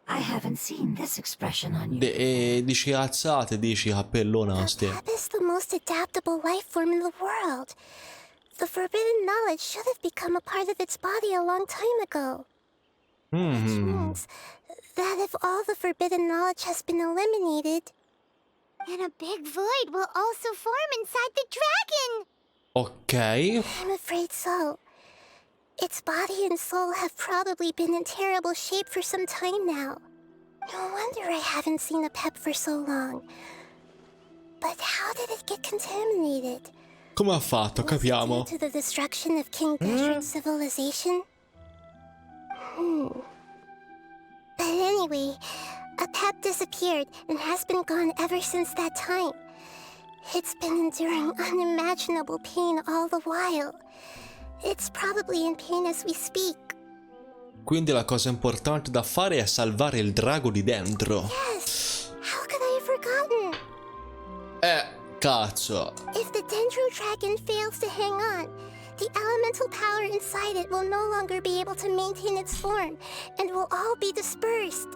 I haven't seen this expression on you. Dici alzate, dici cappellona ste. Apep is the most adaptable life form in the world. The forbidden knowledge should have become a part of its body a long time ago. Which means that if all the forbidden knowledge has been eliminated, And a big void will also form inside the dragon. Ok. I'm afraid so. Its body and soul have probably been in terrible shape for some time now. No wonder I haven't seen Apep for so long. But how did it get contaminated? Come ha fatto? Was it Capiamo. due to the destruction of King Genshin's civilization? But anyway, Apep disappeared and has been gone ever since that time. It's been enduring unimaginable pain all the while. It's probably in pain as we speak. Quindi la cosa importante da fare è salvare il drago di dentro. Yes! How could I have forgotten? Cazzo. If the Dendro Dragon fails to hang on, the elemental power inside it will no longer be able to maintain its form and will all be dispersed.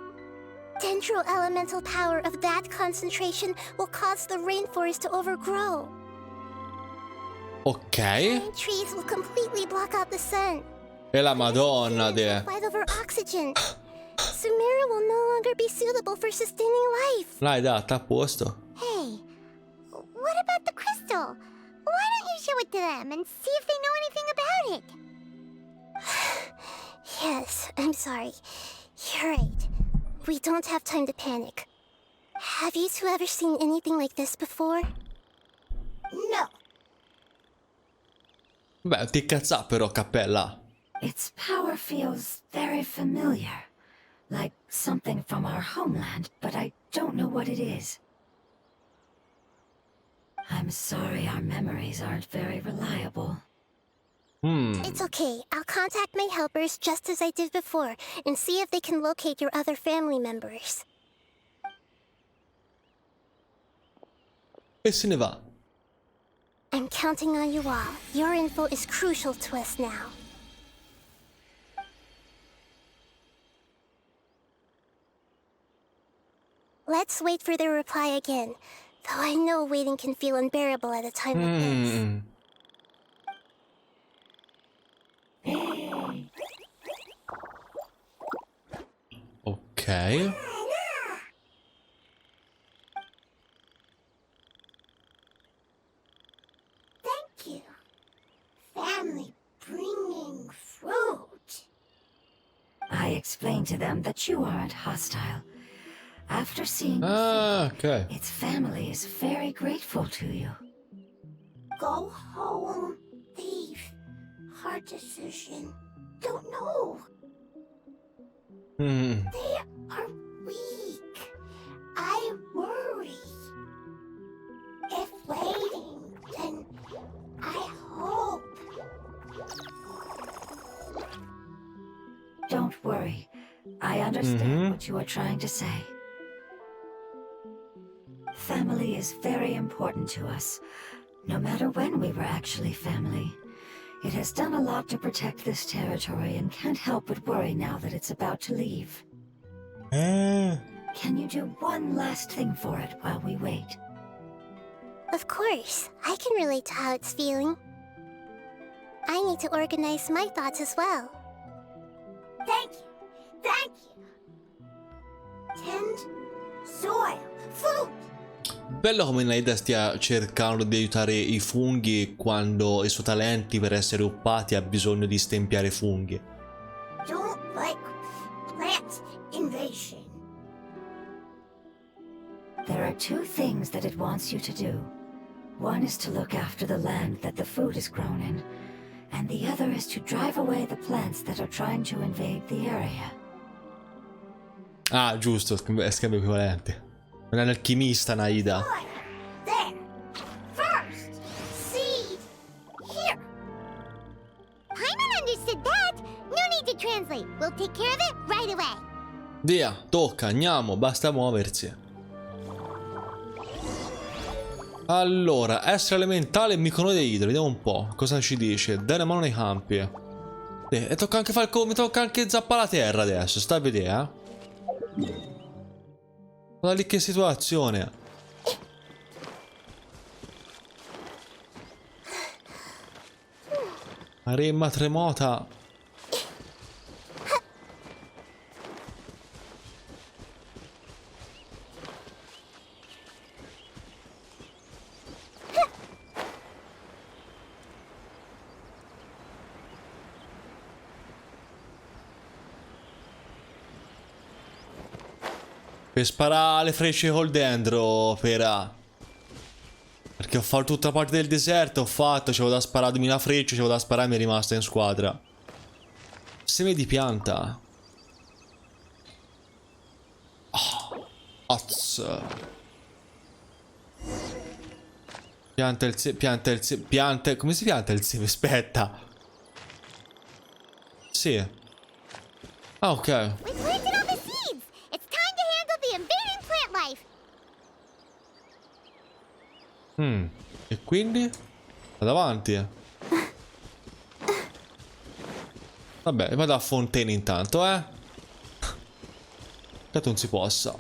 Dendro elemental power of that concentration will cause the rainforest to overgrow. Ok. Pine trees will completely block out the sun. E la madonna de... Fight over oxygen. Sumeru will no longer be suitable for sustaining life. L'hai data a posto. Hey, what about the crystal? Why don't you show it to them and see if they know anything about it? Yes, I'm sorry. You're right. We don't have time to panic. Have you two ever seen anything like this before? No. Beh, ti cazzà però, cappella. Its power feels very familiar, Like something from our homeland, but I don't know what it is. I'm sorry our memories aren't very reliable. It's okay. I'll contact my helpers just as I did before and see if they can locate your other family members. E se ne va. I'm counting on you all. Your info is crucial to us now. Let's wait for their reply again, though I know waiting can feel unbearable at a time like this. Ok. Thank you. Family bringing fruit. I explained to them that you aren't hostile. After seeing Ok. its family is very grateful to you. Go home. Leave. Hard decision. Don't know. They are weak. I worry. If waiting, then I hope. Don't worry. I understand what you are trying to say. Family is very important to us, no matter when we were actually family. It has done a lot to protect this territory and can't help but worry now that it's about to leave. Can you do one last thing for it while we wait? Of course, I can relate to how it's feeling. I need to organize my thoughts as well. Thank you. Thank you. Tend soil. Food. Bello come Nahida stia cercando di aiutare i funghi quando i suoi talenti per essere uppati ha bisogno di stempiare funghi. Don't like plant invasion. There are two things that it wants you to do. One is to look after the land that the food is grown in, and the other is to drive away the plants that are trying to invade the area. Ah, giusto, scambio equivalente. Non è un alchimista, Nahida. There. First. Seed. Here. Paimon understood that. No need to translate. We'll take care of it right away. Via, tocca, andiamo, basta muoversi. Allora, essere elementale e miconoide idro, vediamo un po'. Cosa ci dice? Dare mano nei campi. E tocca anche fare il mi tocca anche zappare la terra adesso, sta a vedere, Guarda lì che situazione. Maremma tremota. Per sparare le frecce col dendro, pera. Perché ho fatto tutta la parte del deserto, c'avevo da sparare 2000 frecce, c'avevo da sparare e mi è rimasta in squadra. Seme di pianta. Pianta il seme, pianta, come si pianta il seme? Aspetta. Sì. Ah, ok. We planted all the seeds. It's time to handle the invading plant life. E quindi? Vado avanti. Vabbè, vado a fontaine intanto, Che non si possa.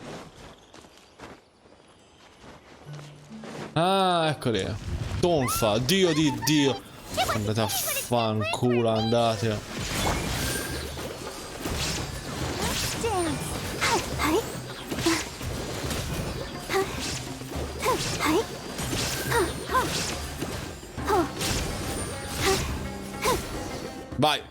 Ah, eccoli. Tonfa, Dio di Dio. Andate a fanculo, andate. Vai.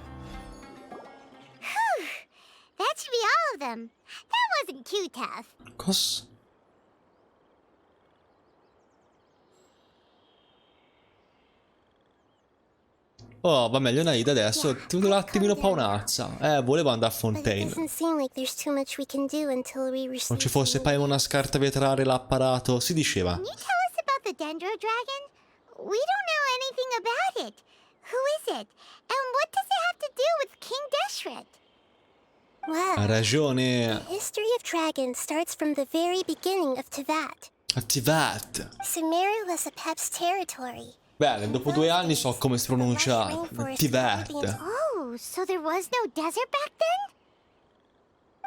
That should be all of them. That wasn't too tough. Cos? Oh, va meglio Nahida adesso. Ti vedo un attimino paonazza. Volevo andare a But it Fontaine. doesn't seem like there's too much we can do until we receive. Non ci fosse Paimon a scarta vetrare l'apparato. Si diceva. Can you tell us about the Dendro Dragon? We don't know anything about it. Who is it? And what does it have to do with King Deshret? Ha Well, ragione. the history of dragons starts from the very beginning of Tevat. Attivat. Sumeru was a Pep's territory. Bene, dopo 2 anni so come si pronuncia. Attivat. Oh, so there was no desert back then?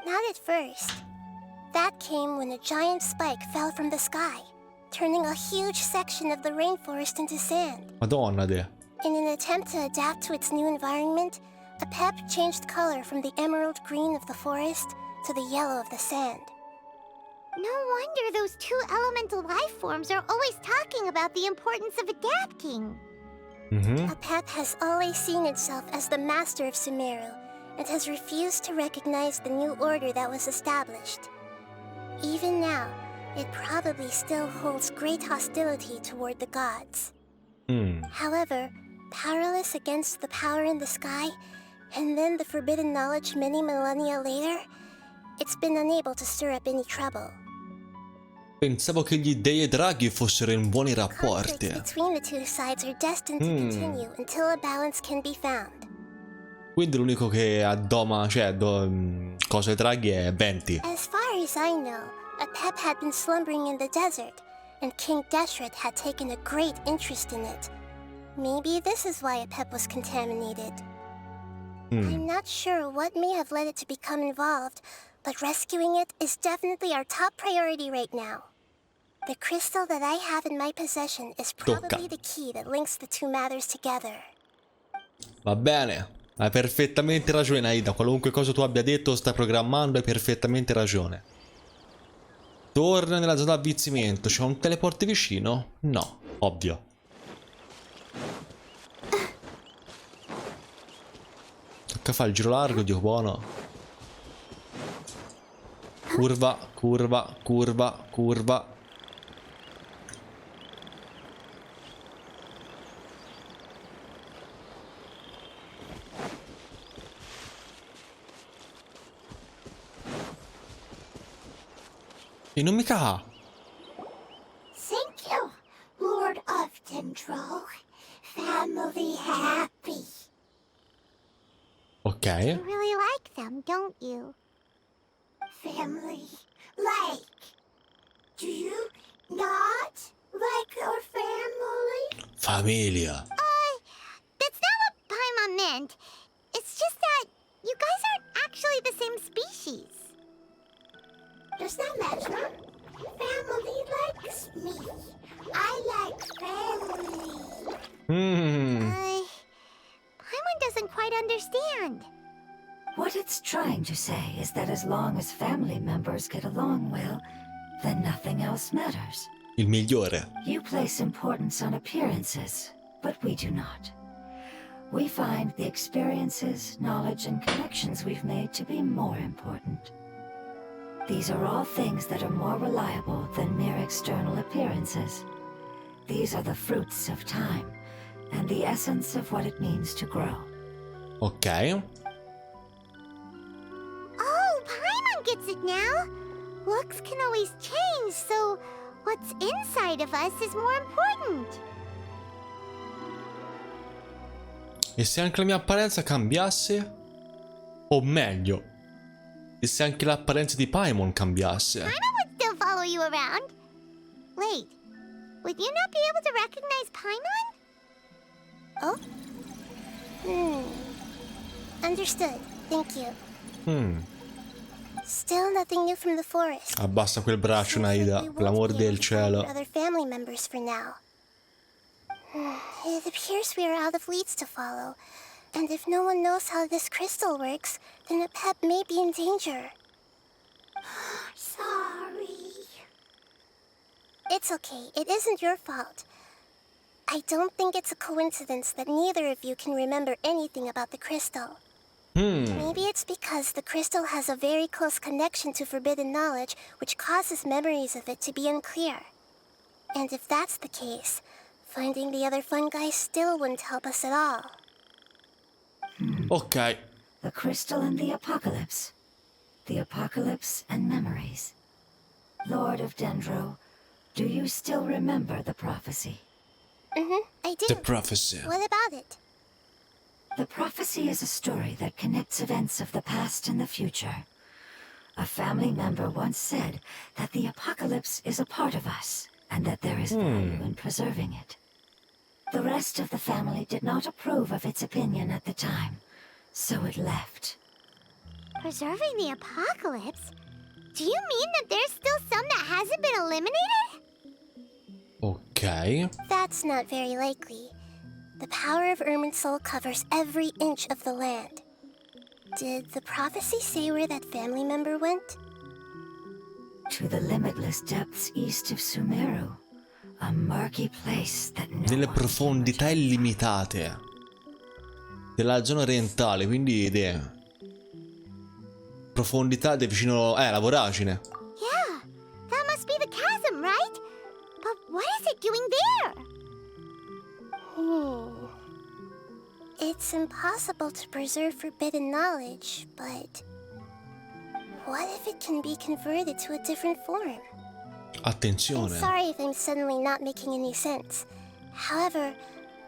Not at first. That came when a giant spike fell from the sky, turning a huge section of the rainforest into sand. Madonna de. In an attempt to adapt to its new environment, a Pep changed color from the emerald green of the forest to the yellow of the sand. No wonder those two elemental life forms are always talking about the importance of adapting. A Pep has always seen itself as the master of Sumeru and has refused to recognize the new order that was established. Even now, it probably still holds great hostility toward the gods. However, powerless against the power in the sky, and then the forbidden knowledge many millennia later, it's been unable to stir up any trouble. Pensavo che gli dei e draghi fossero in buoni Conflicts rapporti. between the two sides are destined to continue until a balance can be found. Quindi l'unico che addoma, cioè, cosa ai draghi è Venti. As far as I know, a Pep had been slumbering in the desert, and King Deshret had taken a great interest in it. Maybe this is why a Pep was contaminated. I'm not sure what may have led it to become involved, but rescuing it is definitely our top priority right now. The crystal that I have in my possession is probably the key that links the two matters together. Va bene. Hai perfettamente ragione, Nahida. Qualunque cosa tu abbia detto o stai programmando, hai perfettamente ragione. Torna nella zona d'avvizzimento. C'è un teleporto vicino? No, ovvio. Tocca fare il giro largo, Dio buono. Curva, curva, curva, curva. E non mi caga. Thank you, Lord of Dendro. Family happy. Ok. You really like them, don't you? Family. Like. Do you not like your family? Famiglia. That's not what Paimon meant. It's just that you guys aren't actually the same species. Does that matter? Family likes me. I like family. Paimon doesn't quite understand. What it's trying to say is that as long as family members get along well, then nothing else matters. Il migliore. You place importance on appearances, but we do not. We find the experiences, knowledge, and connections we've made to be more important. These are all things that are more reliable than mere external appearances. These are the fruits of time, and the essence of what it means to grow. Ok. Oh, Paimon gets it now. Looks can always change, so what's inside of us is more important. E se anche la mia apparenza cambiasse? O meglio, e se anche l'apparenza di Paimon cambiasse? Paimon would still follow you around. Wait, would you not be able to recognize Paimon? Oh? Understood. Thank you. Still nothing new from the forest. Abbassa quel braccio, Nahida, per l'amor del cielo. Other family members for now. It appears we are out of leads to follow. And if no one knows how this crystal works, then a Pep may be in danger. Sorry. It's okay. It isn't your fault. I don't think it's a coincidence that neither of you can remember anything about the crystal. Maybe it's because the crystal has a very close connection to forbidden knowledge, which causes memories of it to be unclear. And if that's the case, finding the other fungi still wouldn't help us at all. Ok. The crystal and the apocalypse. The apocalypse and memories. Lord of Dendro, do you still remember the prophecy? I do. The prophecy. What about it? The prophecy is a story that connects events of the past and the future. A family member once said that the apocalypse is a part of us, and that there is value in preserving it. The rest of the family did not approve of its opinion at the time, so it left. Preserving the apocalypse? Do you mean that there's still some that hasn't been eliminated? Ok. That's not very likely. The power of Irminsul covers every inch of the land. Did the prophecy say where that family member went? To the limitless depths east of Sumeru, a murky place that no Nelle one profondità illimitate della zona orientale, quindi profondità del vicino. La voragine. Yeah, that must be the chasm, right? But what is it doing there? It's impossible to preserve forbidden knowledge, but what if it can be converted to a different form? I'm Attenzione. sorry if I'm suddenly not making any sense. However,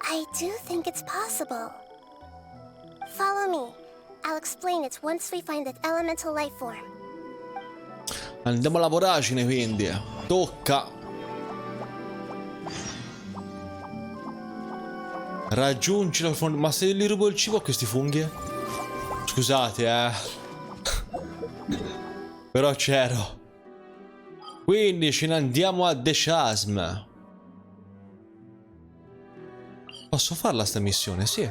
I do think it's possible. Follow me. I'll explain it once we find that elemental life form. Andiamo alla voragine, quindi. Tocca. Raggiungi la ma se gli rubo il cibo a questi funghi? Scusate, Però c'ero. Quindi ce ne andiamo a The Chasm. Posso farla sta missione? Sì.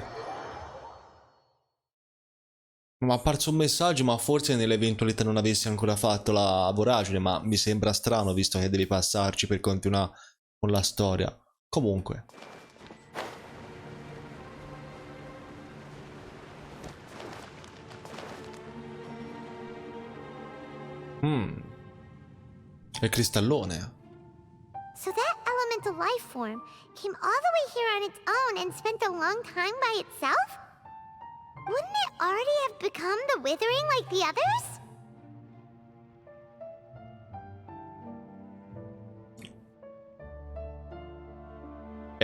Mi è apparso un messaggio, ma forse nell'eventualità non avessi ancora fatto la voragine, ma mi sembra strano visto che devi passarci per continuare con la storia. Comunque. Il cristallone. So that elemental life form came all the way here on its own and spent a long time by itself? Wouldn't it already have become the withering like the others?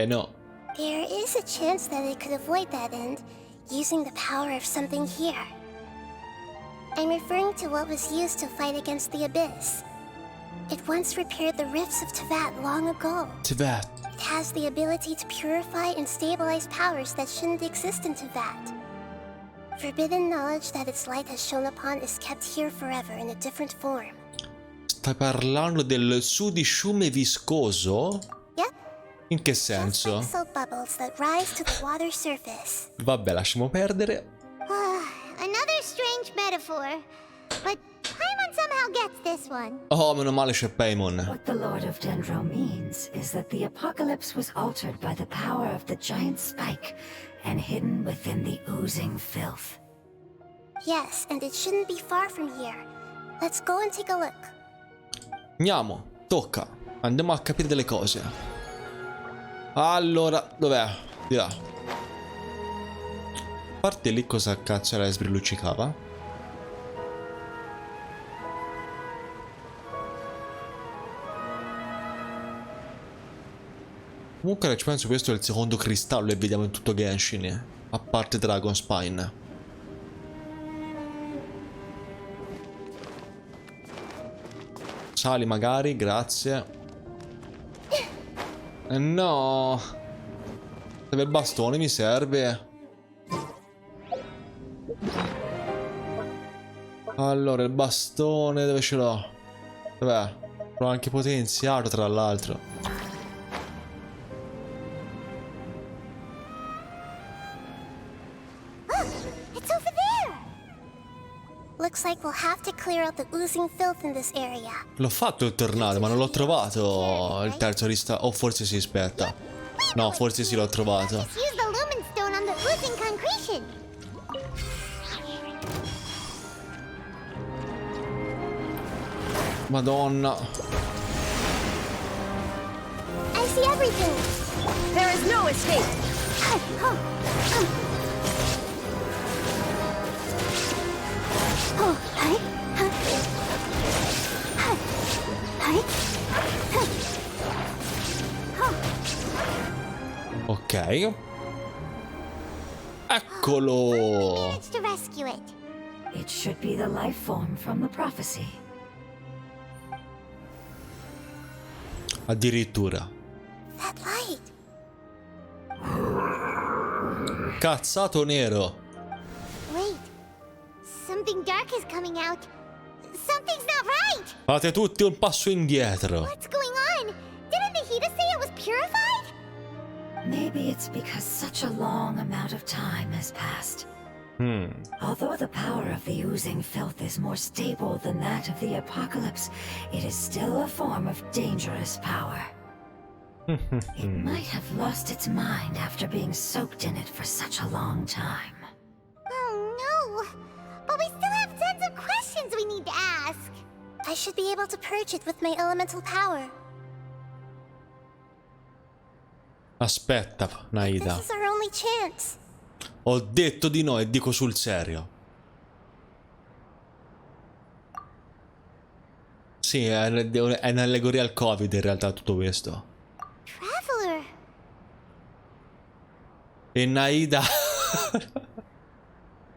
No. There is a chance that it could avoid that end using the power of something here. I'm referring to what was used to fight against the Abyss. It once repaired the rifts of Tevat long ago. Tevat. It has the ability to purify and stabilize powers that shouldn't exist in Tevat. Forbidden knowledge that its light has shone upon is kept here forever in a different form. Stai parlando del su di sciume viscoso? Yep. In che Just senso? like soap bubbles that rise to the water surface. Vabbè, lasciamo perdere. Another strange metaphor, but Paimon somehow gets this one. Oh, meno male c'è Paimon. What the Lord of Dendro means is that the apocalypse was altered by the power of the giant spike and hidden within the oozing filth. Yes, and it shouldn't be far from here. Let's go and take a look. Andiamo, tocca. Andiamo a capire delle cose. Allora, dov'è? Di là. A parte lì cosa cazzo era che sbrilluccicava? Comunque ci penso questo è il secondo cristallo e vediamo in tutto Genshin. A parte Dragon Spine. Sali magari, grazie. No. Serve il bastone, mi serve. Allora, il bastone dove ce l'ho? Dov'è? L'ho anche potenziato tra l'altro. It's over there! Looks like we'll have to clear out the oozing filth in this area. L'ho fatto il tornado, ma non l'ho trovato il terzo rista. O forse si aspetta. No, forse sì, l'ho trovato. Just use the lumen stone on the oozing concretion. Madonna. I see everything. There is no escape. Ok. Eccolo. Managed to rescue it. It should be the life form from the prophecy. Addirittura. That light. Cazzato nero. Wait. Something dark is coming out. Something's not right. Fate tutti un passo indietro. What's going on? Didn't Nahida say it was purified? Maybe it's because such a long amount of time has passed. Although the power of the oozing filth is more stable than that of the apocalypse, it is still a form of dangerous power. It might have lost its mind after being soaked in it for such a long time. Oh no. But we still have tons of questions we need to ask. I should be able to purge it with my elemental power. Aspetta, Nahida. This is our only chance. Ho detto di no e dico sul serio. Sì, è un'allegoria al Covid in realtà tutto questo. Traveler. E Nahida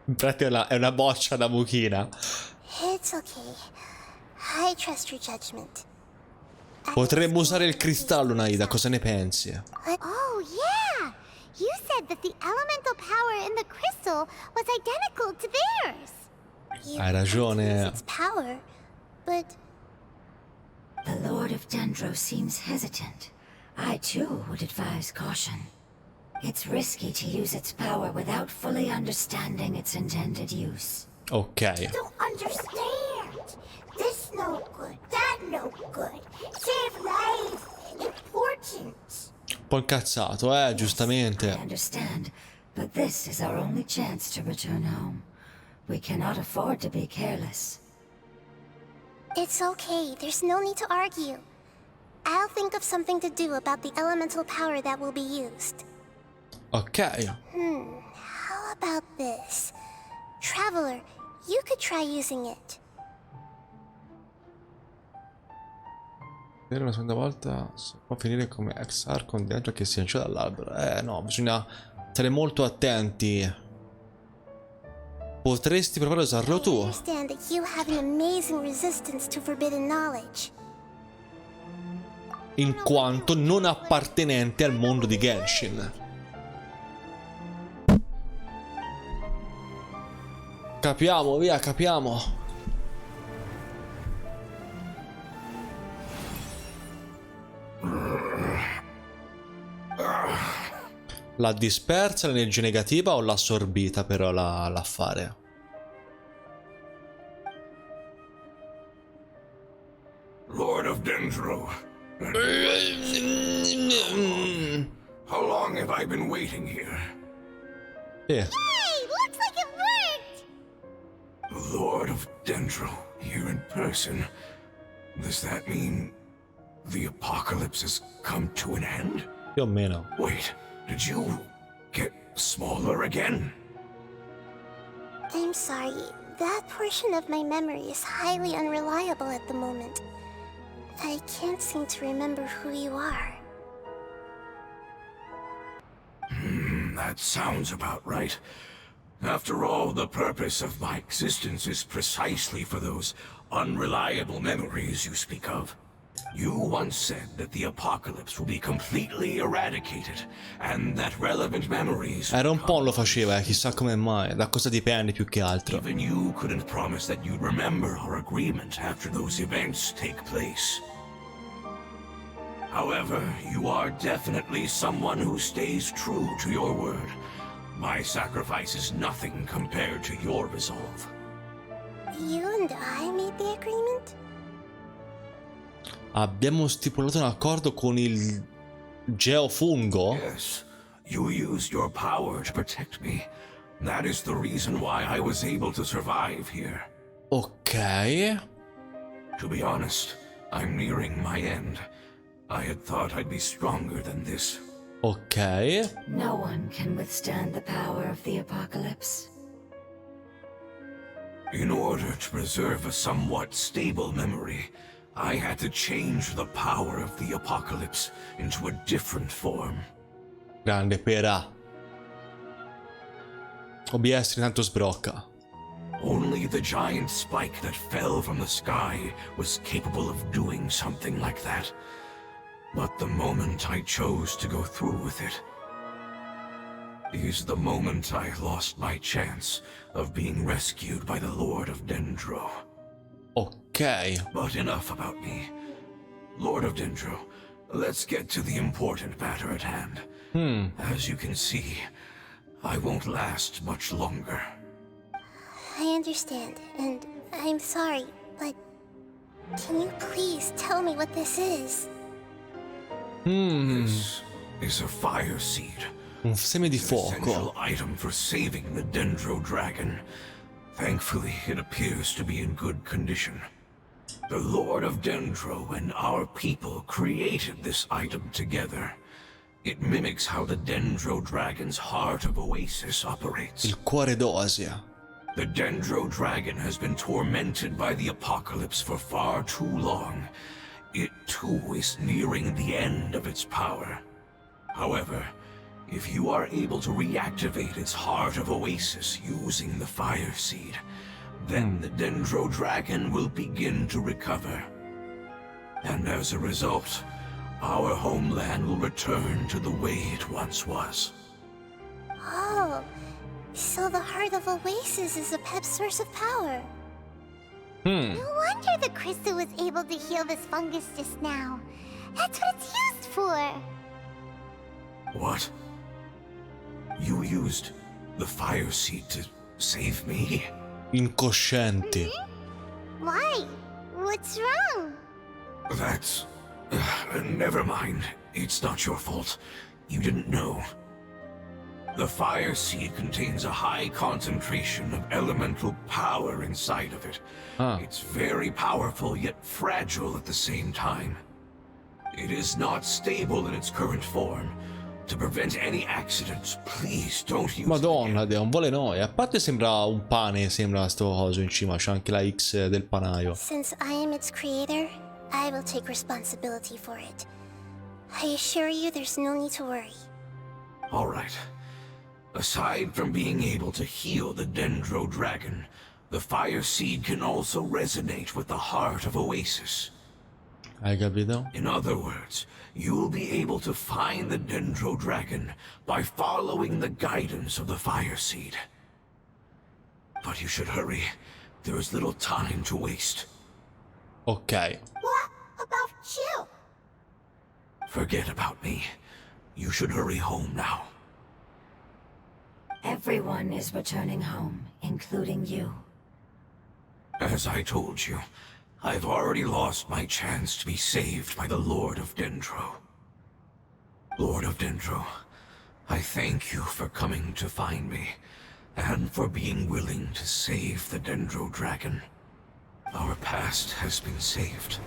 in pratica è una boccia da mucchina. It's okay. I trust your judgment. Potremmo usare il cristallo, Nahida, cosa ne pensi? Oh yeah. You said that the elemental power in the crystal was identical to theirs. You Hai can't ragione. use its power, but The Lord of Dendro seems hesitant. I too would advise caution. It's risky to use its power without fully understanding its intended use. Ok. Don't understand. This no good, that no good. Save life. Important. Un po' incazzato, I giustamente. understand, but this is our only chance to return home. We cannot afford to be careless. it's okay. There's no need to argue. I'll think of something to do about the elemental power that will be used. Ok. How about this? Traveler, you could try using it. Per una seconda volta può finire come Exar con dentro che si lancia dall'albero. No, bisogna stare molto attenti. Potresti provare a usarlo I tu. understand that you have an amazing resistance to forbidden knowledge. In quanto non appartenente al mondo di Genshin. Capiamo, via, capiamo. L'ha dispersa l'energia negativa o l'ha assorbita però l'affare? Lord of Dendro. How long have I been waiting here? Sì. Hey, looks like it worked. Lord of Dendro, here in person. Does that mean the apocalypse has come to an end? Più o meno. Wait, did you get smaller again? I'm sorry. That portion of my memory is highly unreliable at the moment. I can't seem to remember who you are. That sounds about right. After all, the purpose of my existence is precisely for those unreliable memories you speak of. You once said that the apocalypse will be completely eradicated, and that relevant memories... Era un po' lo faceva, chissà come mai. Da cosa dipende più che altro. Even you couldn't promise that you'd remember our agreement after those events take place. However, you are definitely someone who stays true to your word. My sacrifice is nothing compared to your resolve. You and I made the agreement? Abbiamo stipulato un accordo con il geofungo? Yes, you used your power to protect me. That is the reason why I was able to survive here. Ok. To be honest, I'm nearing my end. I had thought I'd be stronger than this. Ok. No one can withstand the power of the apocalypse. In order to preserve a somewhat stable memory, I had to change the power of the apocalypse into a different form. Grande pera. OBS intanto sbrocca. Only the giant spike that fell from the sky was capable of doing something like that. But the moment I chose to go through with it is the moment I lost my chance of being rescued by the Lord of Dendro. Ok. But enough about me. Lord of Dendro, let's get to the important matter at hand. As you can see, I won't last much longer. I understand, and I'm sorry, but can you please tell me what this is? This is a fire seed. Un seme di Essential fuoco. item for saving the Dendro dragon. Thankfully, it appears to be in good condition. The Lord of Dendro and our people created this item together. It mimics how the Dendro dragon's heart of Oasis operates. Il cuore d'Oasia. The Dendro dragon has been tormented by the apocalypse for far too long. It too is nearing the end of its power. However, if you are able to reactivate its heart of Oasis using the fire seed, then the Dendro dragon will begin to recover. And as a result, our homeland will return to the way it once was. Oh, so the heart of Oasis is a pet source of power. No wonder the crystal was able to heal this fungus just now. That's what it's used for. What? You used the fire seed to save me? Incoscienti. Why? What's wrong? That's... never mind. It's not your fault. You didn't know. The fire seed contains a high concentration of elemental power inside of it. It's very powerful yet fragile at the same time. It is not stable in its current form. To prevent any accidents, please don't use Madonna, Dio, non vuole noi. A parte sembra un pane, sembra sto coso in cima, c'è anche la X del panaio. Since I am its creator, I will take responsibility for it. I assure you there's no need to worry. All right. Aside from being able to heal the Dendro dragon, the fire seed can also resonate with the heart of Oasis. Hai capito? In other words, you'll be able to find the Dendro dragon by following the guidance of the fire seed. But you should hurry. There is little time to waste. Ok. What about you? Forget about me. You should hurry home now. Everyone is returning home, including you. As I told you, I've already lost my chance to be saved by the Lord of Dendro. Lord of Dendro, I thank you for coming to find me, and for being willing to save the Dendro dragon. Our past has been saved,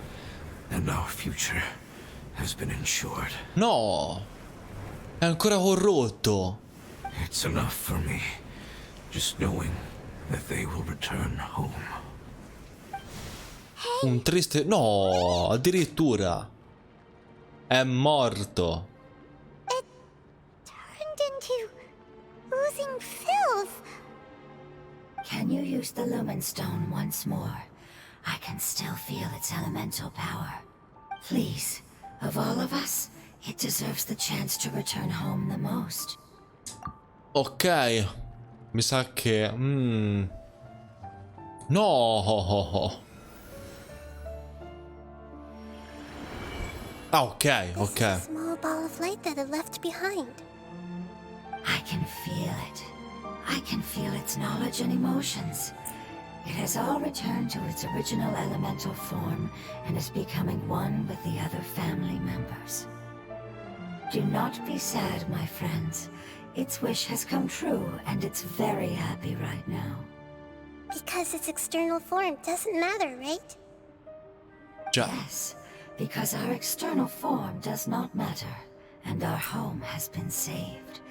and our future has been ensured. No! È ancora corrotto. It's enough for me, just knowing that they will return home. Un triste... No! Addirittura. È morto. Turned into oozing filth. Can you use the Lumen Stone once more? I can still feel its elemental power. Please, of all of us, it deserves the chance to return home the most. Ok. Mi sa che... No! Ah, ok, ok. A small ball of light that it left behind. I can feel it. I can feel its knowledge and emotions. It has all returned to its original elemental form and is becoming one with the other family members. Do not be sad, my friends. Its wish has come true, and it's very happy right now. Because its external form doesn't matter, right? Già. Yes, because our external form does not matter, and our home has been saved.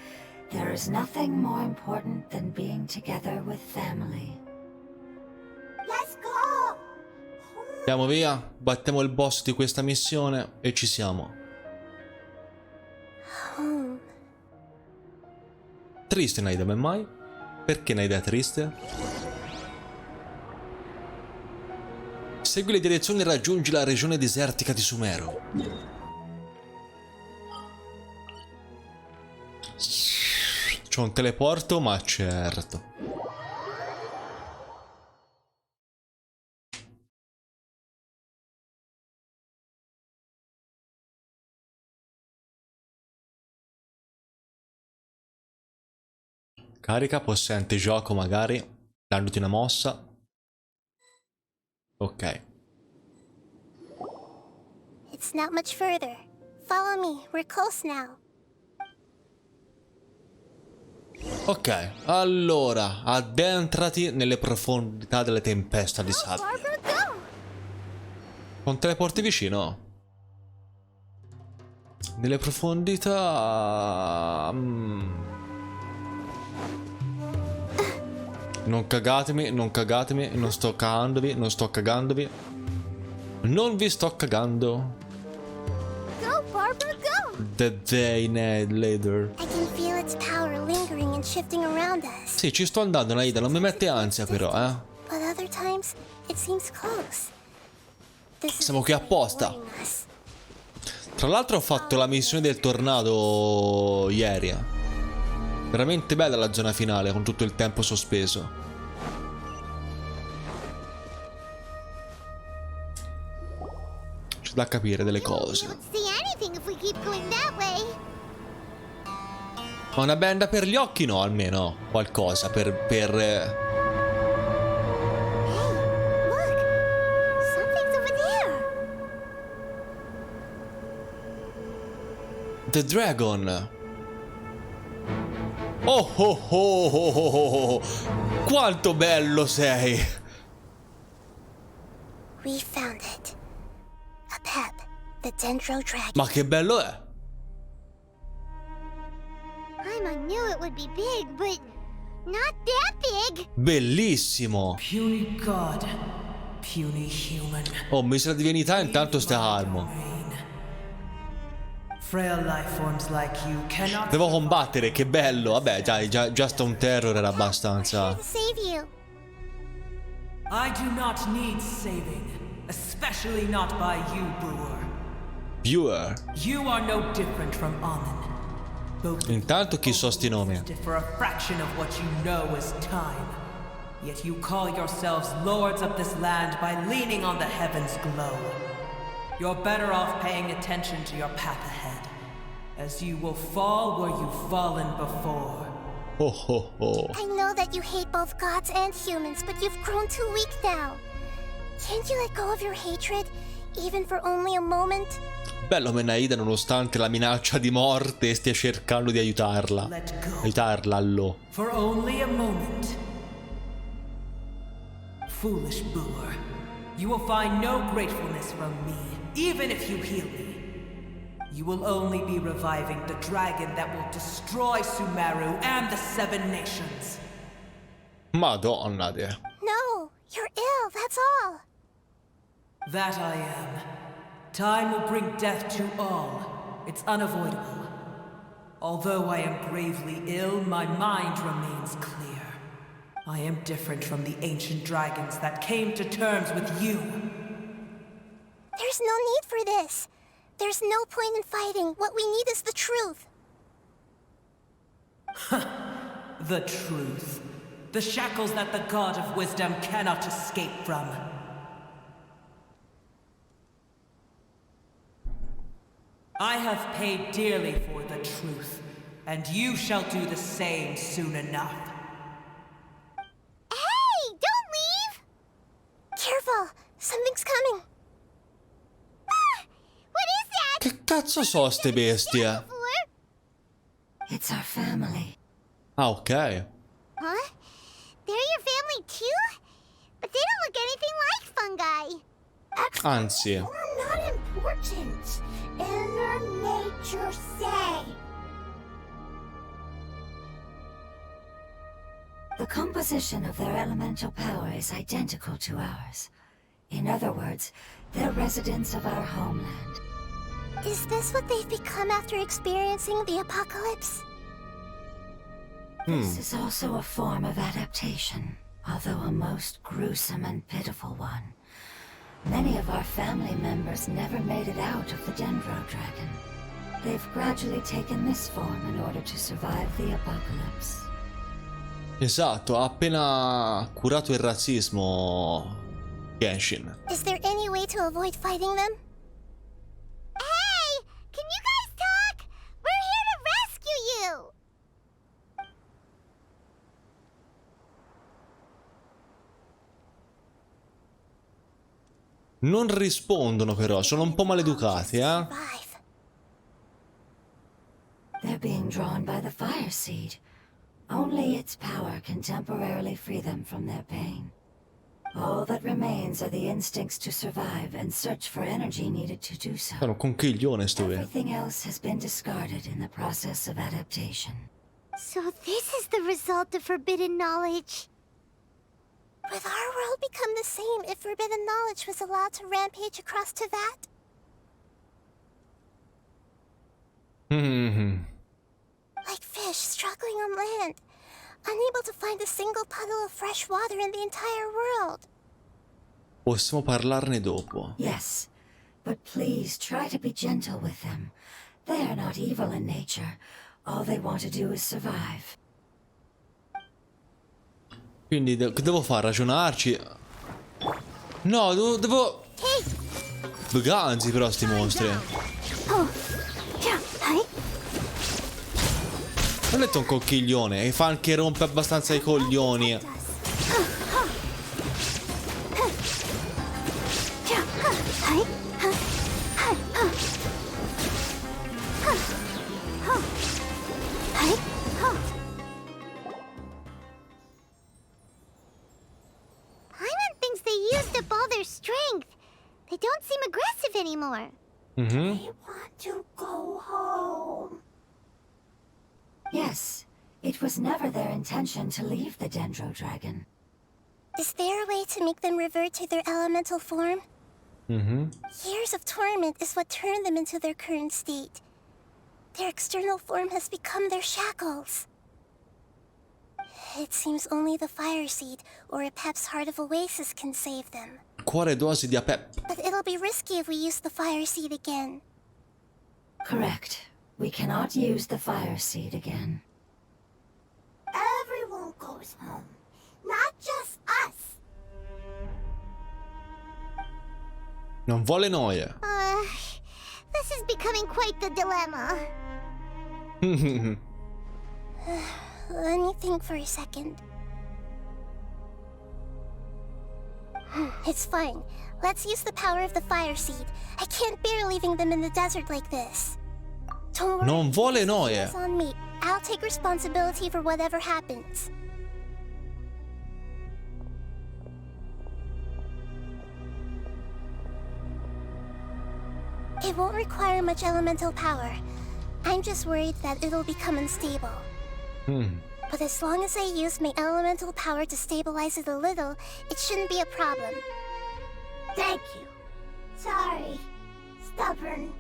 There is nothing more important than being together with family. Andiamo via, battiamo il boss di questa missione e ci siamo. Triste Nahida, ma mai? Perché Nahida è triste? Segui le direzioni e raggiungi la regione desertica di Sumeru. C'ho un teleporto, ma certo. Carica, possente gioco magari, dandoti una mossa. Ok. It's not much further. Follow me, we're close now. Ok, allora, addentrati nelle profondità delle tempesta di Go, sabbia. Barbara, go! Non te le porti vicino? Nelle profondità... Non cagatemi, non cagatemi, non sto cagandovi, non sto cagandovi. Non vi sto cagando. Go, Barbara, go! The day later. I can feel its power lingering and shifting around us. Sì, ci sto andando, Nahida, non mi mette ansia però, eh. But other times, it seems close. This is Siamo qui apposta. warning us. Tra l'altro ho fatto la missione del tornado ieri. Veramente bella la zona finale con tutto il tempo sospeso. C'è da capire delle We cose. won't see anything if we keep going that way. Ma una benda per gli occhi no, almeno. Qualcosa per... Hey, look! Something's over there. The Dragon. Oh oh oh oh oh oh. Quanto bello sei. We found it. A pep, the Dendro Dragon. Ma che bello è. Paimon knew it would be big, but not that big. Bellissimo. Puny god, puny human. Oh, misera divinità, intanto sta calmo. Frail life forms like you cannot. Devo combattere, che bello. Vabbè, dai, già sta un terror era abbastanza. To save you. I do not need saving, especially not by you, Brewer. Viewer. You are no different from Amen. Both Intanto chi so sti nomi? for a fraction of what you know as time. Yet you call yourselves lords of this land by leaning on the heavens' glow. You're better off paying attention to your path ahead, as you will fall where you've fallen before. Oh oh oh. I know that you hate both gods and humans, but you've grown too weak now. Can't you let go of your hatred, even for only a moment? Bello come Nahida, nonostante la minaccia di morte, stia cercando di aiutarla. Let go. Aiutarla, allo. For only a moment. Foolish Brewer, you will find no gratefulness from me, even if you heal me. You will only be reviving the dragon that will destroy Sumeru and the 7 nations. Madonna de. No, you're ill, that's all. That I am. Time will bring death to all. It's unavoidable. Although I am gravely ill, my mind remains clear. I am different from the ancient dragons that came to terms with you. There's no need for this. There's no point in fighting. What we need is the truth. The truth. The shackles that the God of Wisdom cannot escape from. I have paid dearly for the truth, and you shall do the same soon enough. Hey, don't leave! Careful, something's coming. Ah, what is that? Che cazzo so ste bestie? Before? It's our family. Ah, ok. Huh? They're your family too? But they don't look anything like fungi. Anzi. We're not important. Inner nature say. The composition of their elemental power is identical to ours. In other words, they're residents of our homeland. Is this what they've become after experiencing the apocalypse? This is also a form of adaptation, although a most gruesome and pitiful one. Many of our family members never made it out of the Dendro Dragon. They've gradually taken this form in order to survive the apocalypse. Esatto, ha appena curato il razzismo Genshin. Is there any way to avoid fighting them? Hey! Can you guys talk? We're here to rescue you! Non rispondono però, sono un po' maleducati, eh? Survive. They're being drawn by the fire seed. Only its power can temporarily free them from their pain. All that remains are the instincts to survive and search for energy needed to do so. Sono un conchiglione sto qui. Everything else has been discarded in the process of adaptation. So this is the result of forbidden knowledge. Would our world become the same if forbidden knowledge was allowed to rampage across to that? Like fish struggling on land, unable to find a single puddle of fresh water in the entire world. Possiamo parlarne dopo. Yes, but please try to be gentle with them. They are not evil in nature. All they want to do is survive. Quindi che devo fare? Ragionarci? No, devo... Due ganzi però sti mostri. Oh, yeah, hi. Non è un conchiglione, e fa anche rompe abbastanza i coglioni. Paimon thinks they used up all their strength. They don't seem aggressive anymore. They want to go home. Yes, it was never their intention to leave the Dendro Dragon. Is there a way to make them revert to their elemental form? Years of torment is what turned them into their current state. Their external form has become their shackles. It seems only the fire seed or Apep's heart of oasis can save them. Cuore dosi di Apep. But it'll be risky if we use the fire seed again. Correct. We cannot use the fire seed again. Everyone goes home, not just us. Non vuole noia. This is becoming quite the dilemma. Let me think for a second. It's fine. Let's use the power of the fire seed. I can't bear leaving them in the desert like this. Don't worry. Non vuole noie. It's on me. I'll take responsibility for whatever happens. It won't require much elemental power. I'm just worried that it'll become unstable. But as long as I use my elemental power to stabilize it a little, it shouldn't be a problem. Thank you. Sorry. Stubborn.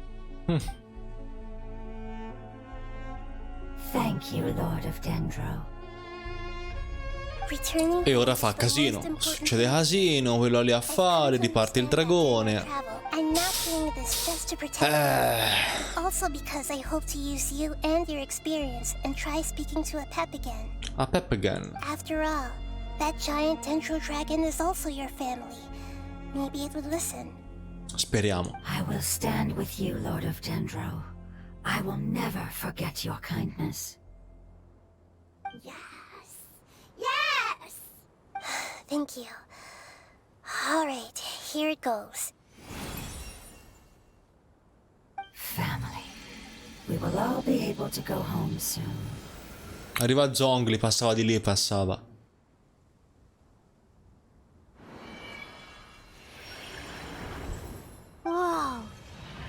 Thank you, Lord of Dendro. Returning E ora home fa is the casino. most important Succede casino, quello lì a fare, riparte il dragone. I'm not doing this just to protect you. Also because I hope to use you and your experience and try speaking to Apep again. Apep again. After all, that giant Dendro dragon is also your family. Maybe it would listen. Speriamo. I will stand with you, Lord of Dendro. I will never forget your kindness. Yes. Yes! Thank you. Alright, here it goes. Family. We will all be able to go home soon. Arriva Zongli, passava di lì e passava. Whoa.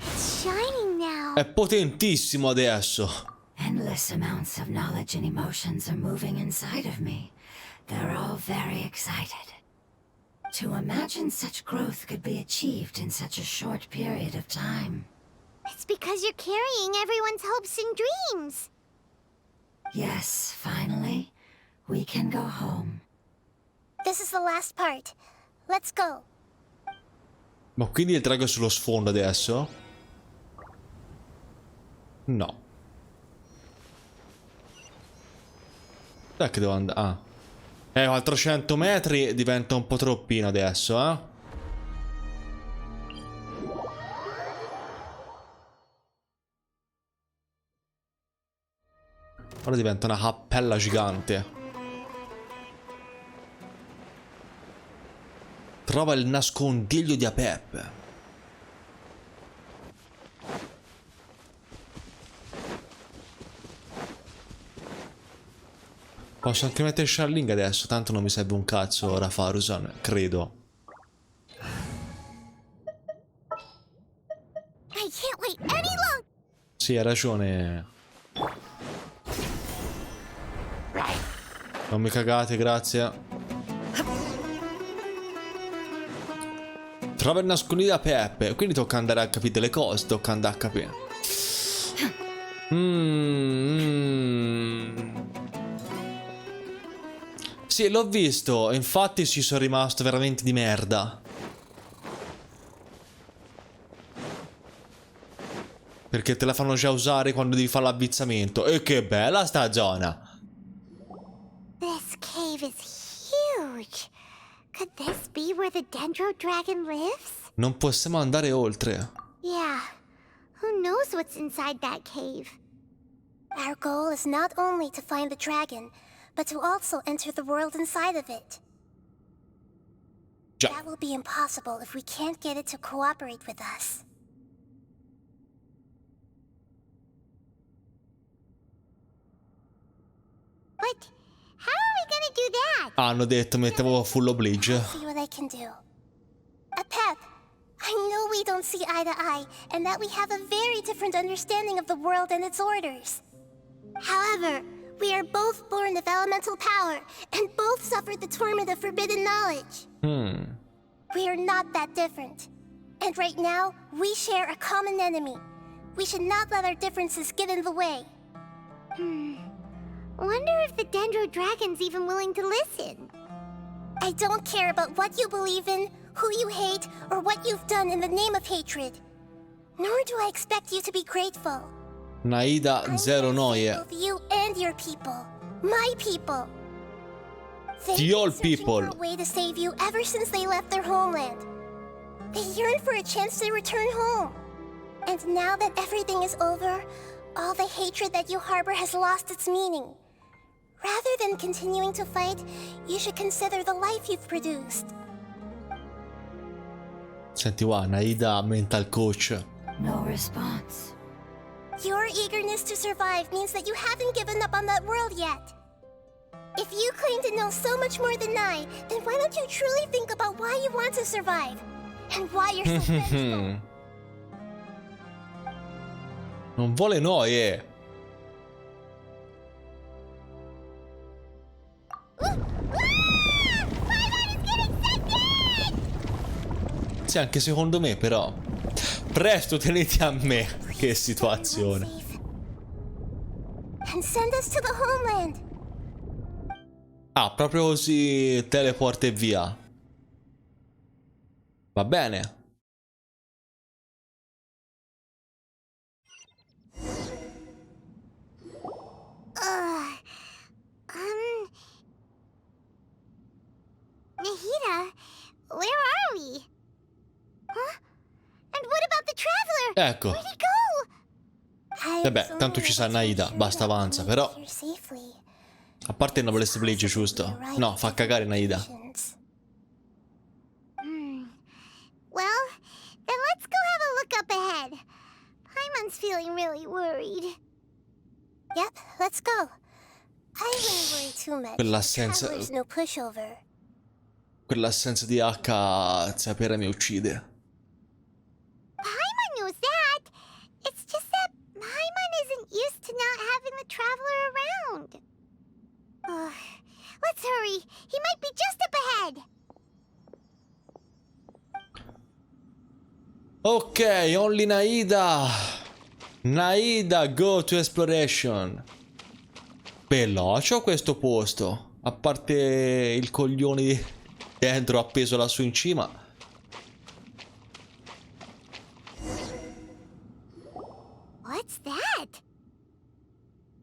It's shining now. È potentissimo adesso. Endless amounts of knowledge and emotions are moving inside of me. They're all very excited. To imagine such growth could be achieved in such a short period of time. It's because you're carrying everyone's hopes and dreams. Yes, finally, we can go home. This is the last part. Let's go. Ma quindi il drago è sullo sfondo adesso? No. Dai che devo andare? Ah. 400 metri diventa un po' troppino adesso, eh? Ora diventa una cappella gigante. Trova il nascondiglio di Apep. Posso anche mettere Charling adesso, tanto non mi serve un cazzo ora Farusan, credo. I can't wait any longer. Sì, hai ragione. Non mi cagate, grazie. Trova il nascondiglio a Peppe. Quindi tocca andare a capire le cose. Tocca andare a capire. Sì, l'ho visto. Infatti ci sono rimasto veramente di merda. Perché te la fanno già usare quando devi fare l'avvizzamento. E che bella sta zona. This cave is huge. Could this be where the Dendro Dragon lives? Non possiamo andare oltre. Yeah. Who knows what's inside that cave? Our goal is not only to find the dragon, but to also enter the world inside of it. Già. That will be impossible if we can't get it to cooperate with us. But how are we gonna do that? Hanno detto mettevo full oblige. See what I can do. Pep, I know we don't see eye to eye, and that we have a very different understanding of the world and its orders. However, we are both born of elemental power, and both suffered the torment of forbidden knowledge. We are not that different. And right now, we share a common enemy. We should not let our differences get in the way. Wonder if the Dendro Dragon's even willing to listen. I don't care about what you believe in, who you hate, or what you've done in the name of hatred. Nor do I expect you to be grateful. Nahida, zero noie. Both you and your people. My people. They've Your been searching people. for a way to save you ever since they left their homeland. They yearn for a chance to return home. And now that everything is over, all the hatred that you harbor has lost its meaning. Rather than continuing to fight, you should consider the life you've produced. Senti qua, Nahida, mental coach. No response. Your eagerness to survive means that you haven't given up on that world yet. If you claim to know so much more than I, then why don't you truly think about why you want to survive? And why you're so vengeful? Non vuole noie. Sì, anche secondo me, però. Presto, tenete a me. Che situazione. And send us to the homeland. Ah, proprio così teleporta e via. Va bene. Nahida, where are we? Huh? And what about the traveler? Ecco. Where'd he go? Vabbè, tanto ci sa Nahida, basta avanza, però. A parte il noblesse Bleach, giusto? No, fa cagare Nahida. Well, then let's go have a look up ahead. Paimon's feeling really worried. Yep, let's go. I wouldn't worry too much. Quell'assenza. Traveler's no pushover. Quell'assenza di H sapere mi uccide. Paimon knows that. It's just that Paimon isn't used to not having the traveler around. Let's hurry. He might be just up ahead. Ok, only Nahida. Nahida, go to exploration. Veloce questo posto. A parte il coglione dentro appeso lassù in cima. What's that?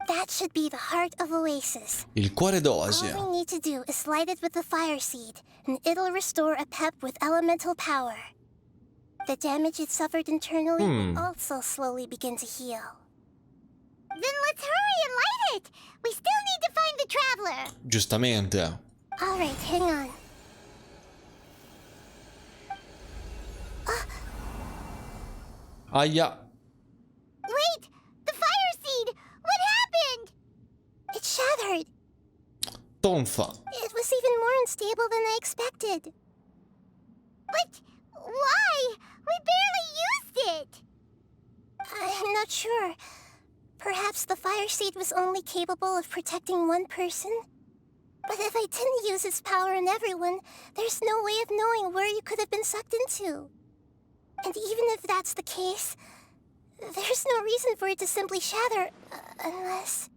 That should be the heart of Oasis. Il cuore d'Oasia. All we need to do is light it with the fire seed, and it'll restore a pep with elemental power. The damage it suffered internally will also slowly begin to heal. Then let's hurry and light it! We still need to find the traveler! Giustamente. Alright, hang on. Aia. Wait! The fire seed! What happened? It shattered. Tonfa. It was even more unstable than I expected. But why? We barely used it! I'm not sure. Perhaps the fire seed was only capable of protecting one person? But if I didn't use its power on everyone, there's no way of knowing where you could have been sucked into. And even if that's the case, there's no reason for it to simply shatter, unless...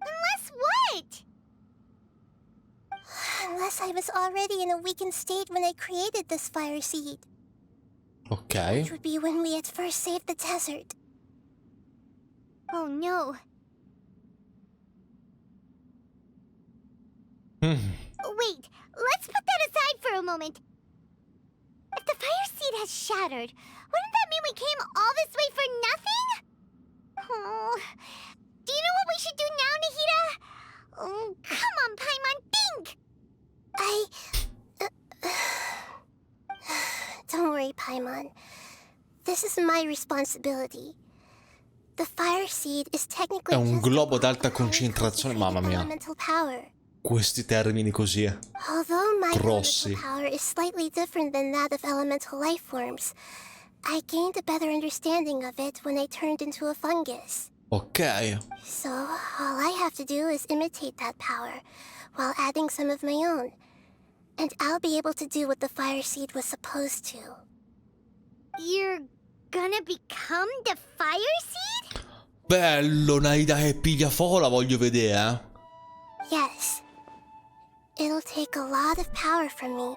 Unless what? Unless I was already in a weakened state when I created this fire seed. Ok. Which would be when we had first saved the desert. Oh no. Wait, let's put that aside for a moment. If the fire seed has shattered, wouldn't that mean we came all this way for nothing? Oh, do you know what we should do now, Nahida? Oh, come on, Paimon, think! Don't worry, Paimon. This is my responsibility. The fire seed is technically È un just globo a d'alta part of concentrazione, mamma mia. elemental power. Questi termini così. Although my Grossi. elemental power is slightly different than that of elemental life forms, I gained a better understanding of it when I turned into a fungus. Ok. So, all I have to do is imitate that power, while adding some of my own. And I'll be able to do what the fire seed was supposed to. You're gonna become the fire seed? Bello, Nahida che piglia fuoco, la voglio vedere, eh. Yes. It'll take a lot of power from me,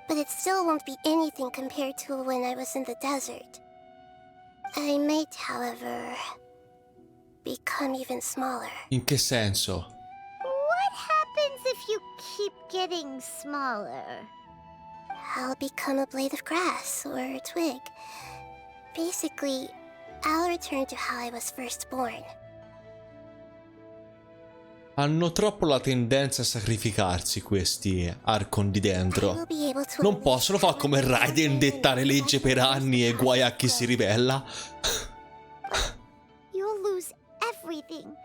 but it still won't be anything compared to when I was in the desert. I might, however, become even smaller. In che senso? What happens if you keep getting smaller? I'll become a blade of grass or a twig. Basically, I'll return to how I was first born. Hanno troppo la tendenza a sacrificarsi questi Archon di dentro. Non possono fare come Raiden, dettare legge per anni e guai a chi si ribella. You'll lose everything.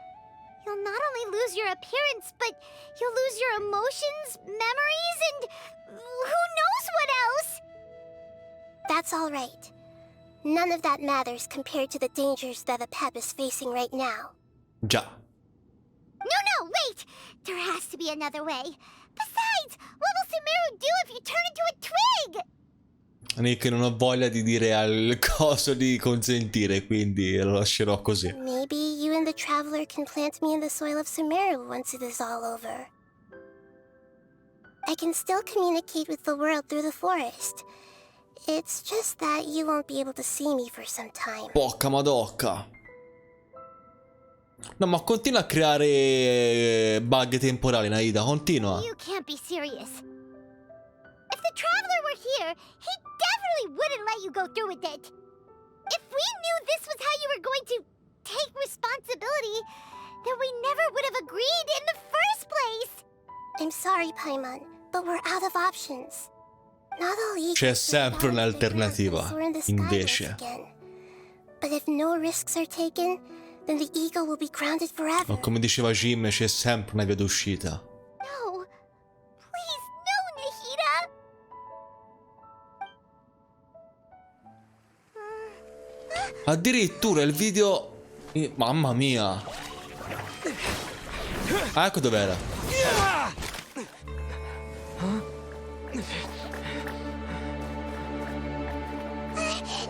You'll not only lose your appearance, but you'll lose your emotions, memories, and who knows what else? That's all right. None of that matters compared to the dangers that the Pep is facing right now. Già. No, wait! There has to be another way. Besides, what will Sumeru do if you turn into a twig? Nick, non ho voglia di dire al coso di consentire, quindi lo lascerò così. Maybe you and the Traveler can plant me in the soil of Sumeru once it is all over. I can still communicate with the world through the forest. It's just that you won't be able to see me for some time. Porca madocca. No, ma continua a creare bug temporali, Nahida, continua. You can't be serious. If the Traveler were here, he definitely wouldn't let you go through with it. If we knew this was how you were going to take responsibility, then we never would have agreed in the first place. I'm sorry, Paimon, but we're out of options. Not all eagles C'è sempre un'alternativa, soar in the sky invece. once again. But if no risks are taken, then the eagle will be grounded forever. Ma come diceva Jim, c'è sempre una via d'uscita. No. Please, no, Nahida. Addirittura il video... Mamma mia. Ah, ecco dov'era.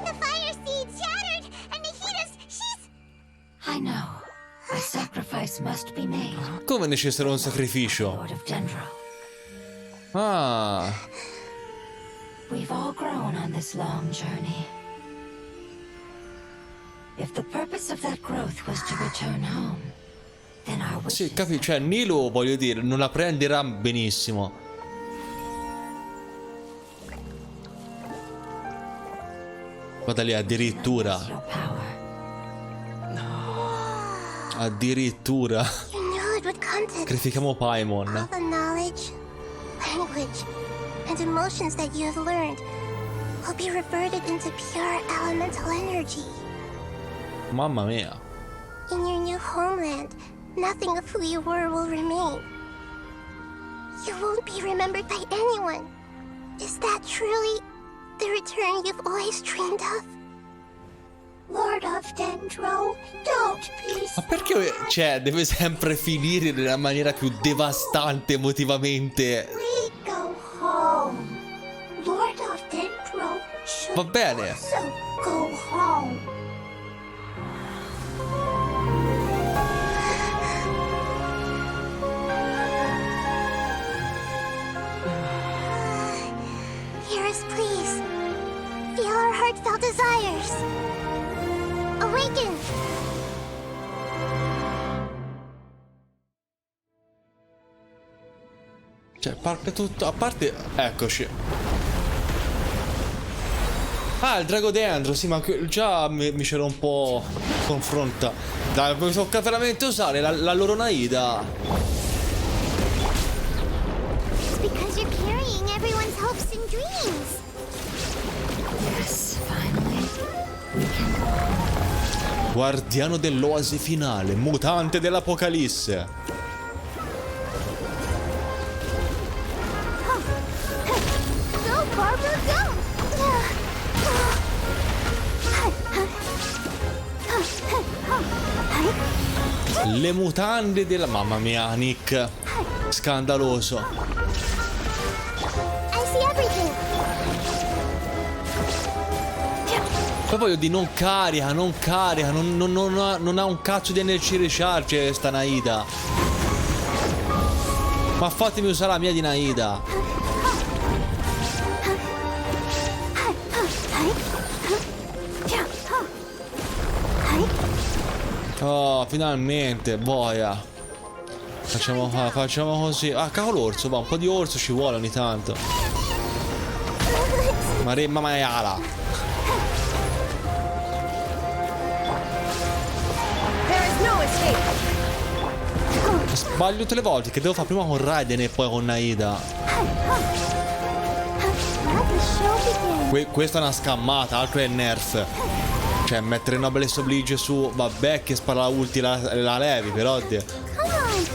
The fire I know. A sacrifice must be made. Come necessario un sacrificio? Lord of Dendro. Ah. We've all grown on this long journey. If the purpose of that growth was to return home, then our wishes... Sì, capisci? Cioè, Nilo, voglio dire, non la prenderà benissimo. Guarda lì, addirittura. Addirittura. You knew it would come to Sacrifichiamo Paimon. all the knowledge, language, and emotions that you have learned will be reverted into pure elemental energy. Mamma mia. In your new homeland, nothing of who you were will remain. You won't be remembered by anyone. Is that truly the return you've always dreamed of? Lord of Dendro, don't be... Ma perché, cioè, deve sempre finire nella maniera più devastante emotivamente? We go home. Lord of Dendro should Va bene. also go home. Hear us, please. Feel our heartfelt desires. Awaken! Cioè, parte tutto. A parte. Eccoci. Ah, il drago dentro, sì, ma già mi c'era un po' confronta. Dai, mi tocca veramente usare la loro Nahida. It's because you're carrying everyone's hopes and dreams. Yes, finally. We can go home. Guardiano dell'oasi finale, mutante dell'Apocalisse. Go, Barbara, go! Le mutande della... Mamma mia, Nick. Scandaloso. I see everything. Poi voglio dire, non carica, non ha un cazzo di energy recharge sta Nahida. Ma fatemi usare la mia di Nahida. Oh, finalmente, boia. Facciamo così. Ah, cavolo, orso, va, un po' di orso ci vuole ogni tanto. Mamma maiala. There is no escape. Sbaglio tutte le volte, che devo fare prima con Raiden e poi con Nahida. Let the show begin. Questa è una scammata, altro è nerf. Cioè, mettere Noblesse Oblige su... Vabbè, che spara la ulti la levi, però...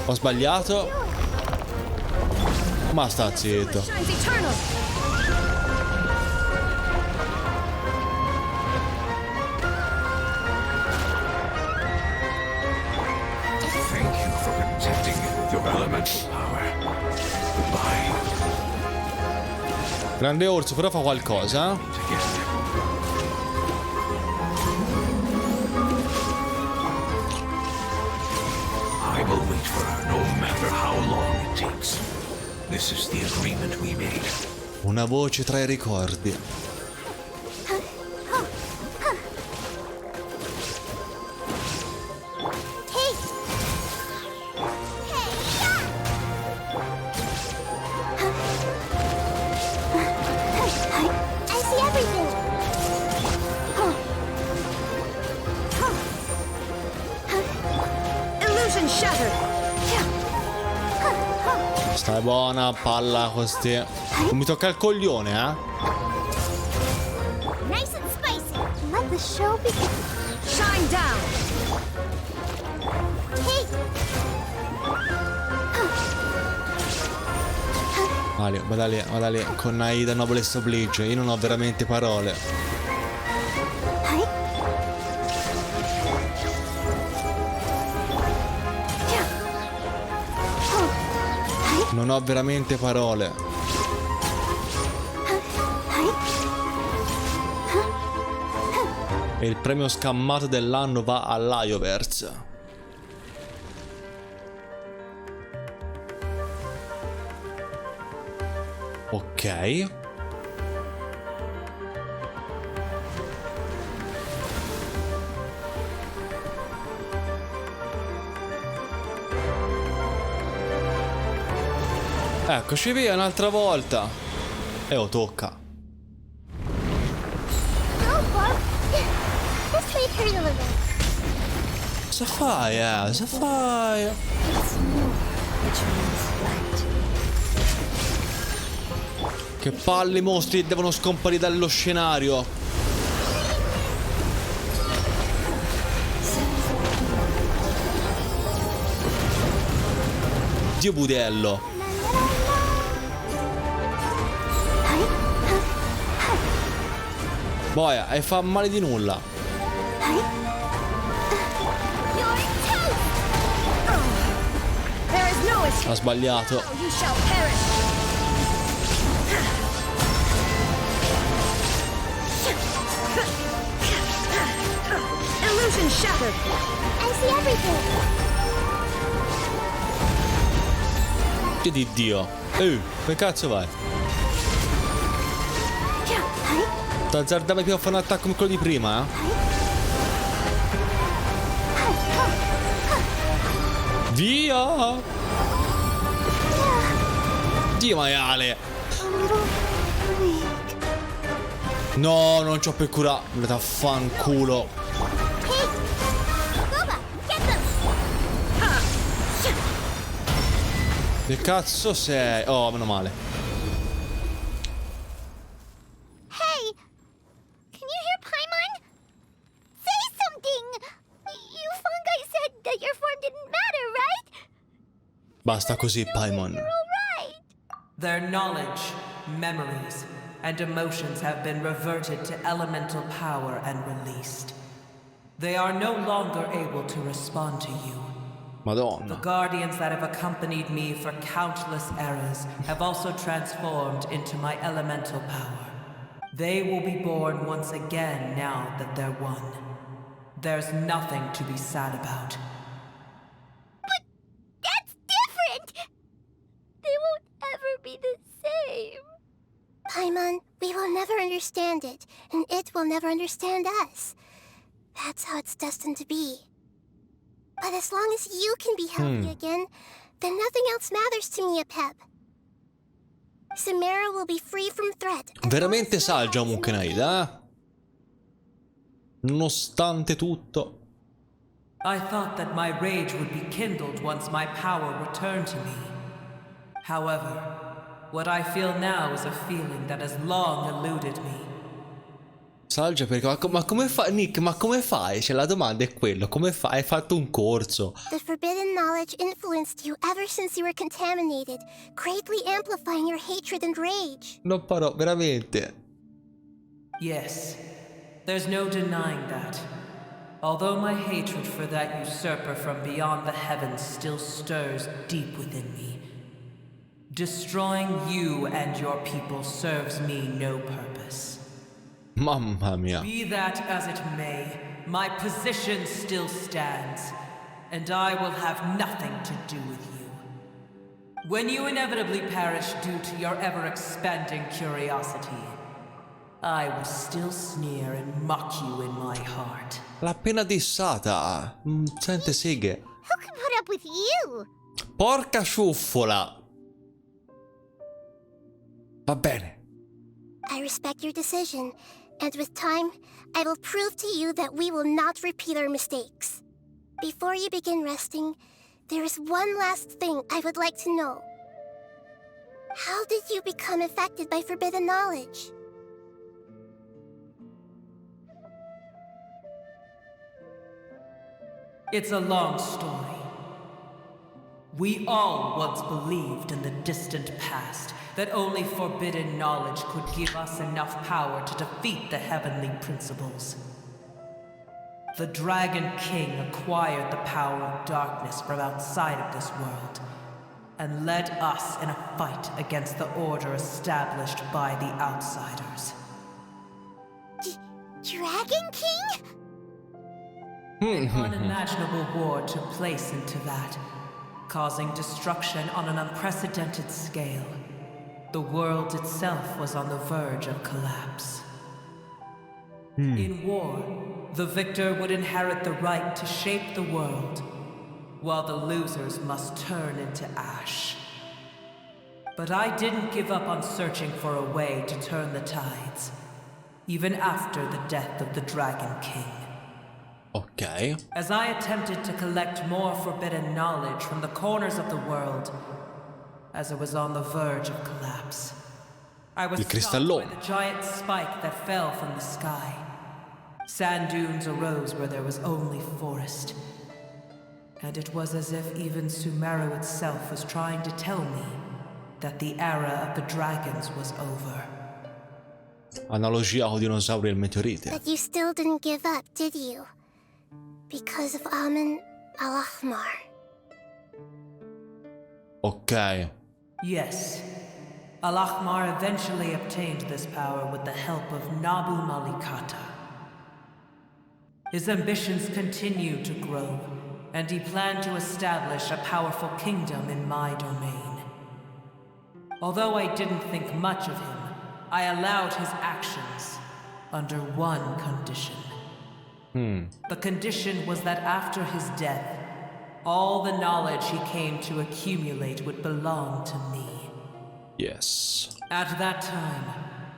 Ho sbagliato. Ma sta zitto. Shines eternal. Thank you for protecting your elemental power. Goodbye. Grande orso, però fa qualcosa. Together. I will wait for her no matter how long it takes. This is the agreement we made. Una voce tra i ricordi. Hey! I see everything. Illusion shattered. Stai buona, palla questi. Non mi tocca il coglione, eh? Nice and spicy. Let the show begin. Shine down. Hey! Vada lì, con Nahida Noblesse Oblige. Io non ho veramente parole. Non ho veramente parole. E il premio scammato dell'anno va all'hoyoverse. Ok. Eccoci via un'altra volta. E oh, tocca. Let's wait here a little bit. Cosa fai, cosa fai? It's more, which means light. Che palle, i mostri devono scomparire dallo scenario. Dio budello. Boia, e fa male di nulla. There is no escape. Ha sbagliato. Now you shall perish. Illusion shattered. I see everything. Che di Dio. Che cazzo vai? T'azzardavi più a fare un attacco come quello di prima, eh? Via! Dio maiale! No, non c'ho per cura. Andate a fanculo. Che cazzo sei? Oh, meno male. Hey! Can you hear Paimon? Say something! You fungi said that your form didn't matter, right? Basta così, Paimon. You're alright! Their knowledge, memories, and emotions have been reverted to elemental power and released. They are no longer able to respond to you. The Madonna. guardians that have accompanied me for countless eras have also transformed into my elemental power. They will be born once again now that they're one. There's nothing to be sad about. But that's different! They won't ever be the same. Paimon, we will never understand it, and it will never understand us. That's how it's destined to be. But as long as you can be healthy again, then nothing else matters to me, Pep. Samara will be free from threat. Veramente saggia comunque Nahida, eh? Nonostante tutto. I thought that my rage would be kindled once my power returned to me. However, what I feel now is a feeling that has long eluded me. Saggia perché ma come fai, Nick, ma come fai? Cioè la domanda è quello, come fai? Hai fatto un corso. The forbidden knowledge influenced you ever since you were contaminated, greatly amplifying your hatred and rage. Non parò, veramente. Yes, there's no denying that. Although my hatred for that usurper from beyond the heavens still stirs deep within me, destroying you and your people serves me no purpose. Mamma mia. Be that as it may, my position still stands, and I will have nothing to do with you. When you inevitably perish due to your ever-expanding curiosity, I will still sneer and mock you in my heart. L'ha appena dissata. Sente seghe. Who can put up with you? Porca ciuffola. Va bene. I respect your decision, and with time, I will prove to you that we will not repeat our mistakes. Before you begin resting, there is one last thing I would like to know. How did you become affected by forbidden knowledge? It's a long story. We all once believed in the distant past that only forbidden knowledge could give us enough power to defeat the heavenly principles. The Dragon King acquired the power of darkness from outside of this world and led us in a fight against the order established by the outsiders. Dragon King? An unimaginable war took place into that, causing destruction on an unprecedented scale. The world itself was on the verge of collapse. In war, the victor would inherit the right to shape the world, while the losers must turn into ash. But I didn't give up on searching for a way to turn the tides, even after the death of the Dragon King. Ok. As I attempted to collect more forbidden knowledge from the corners of the world, as it was on the verge of collapse, I was Il stopped cristallone. by the giant spike that fell from the sky. Sand dunes arose where there was only forest. And it was as if even Sumeru itself was trying to tell me that the era of the dragons was over. Analogia con dinosauri e il meteorite. But you still didn't give up, did you? Because of Amen Al-Ahmar. Ok. Yes. Al-Ahmar eventually obtained this power with the help of Nabu Malikata. His ambitions continued to grow, and he planned to establish a powerful kingdom in my domain. Although I didn't think much of him, I allowed his actions under one condition. The condition was that after his death, all the knowledge he came to accumulate would belong to me. Yes. At that time,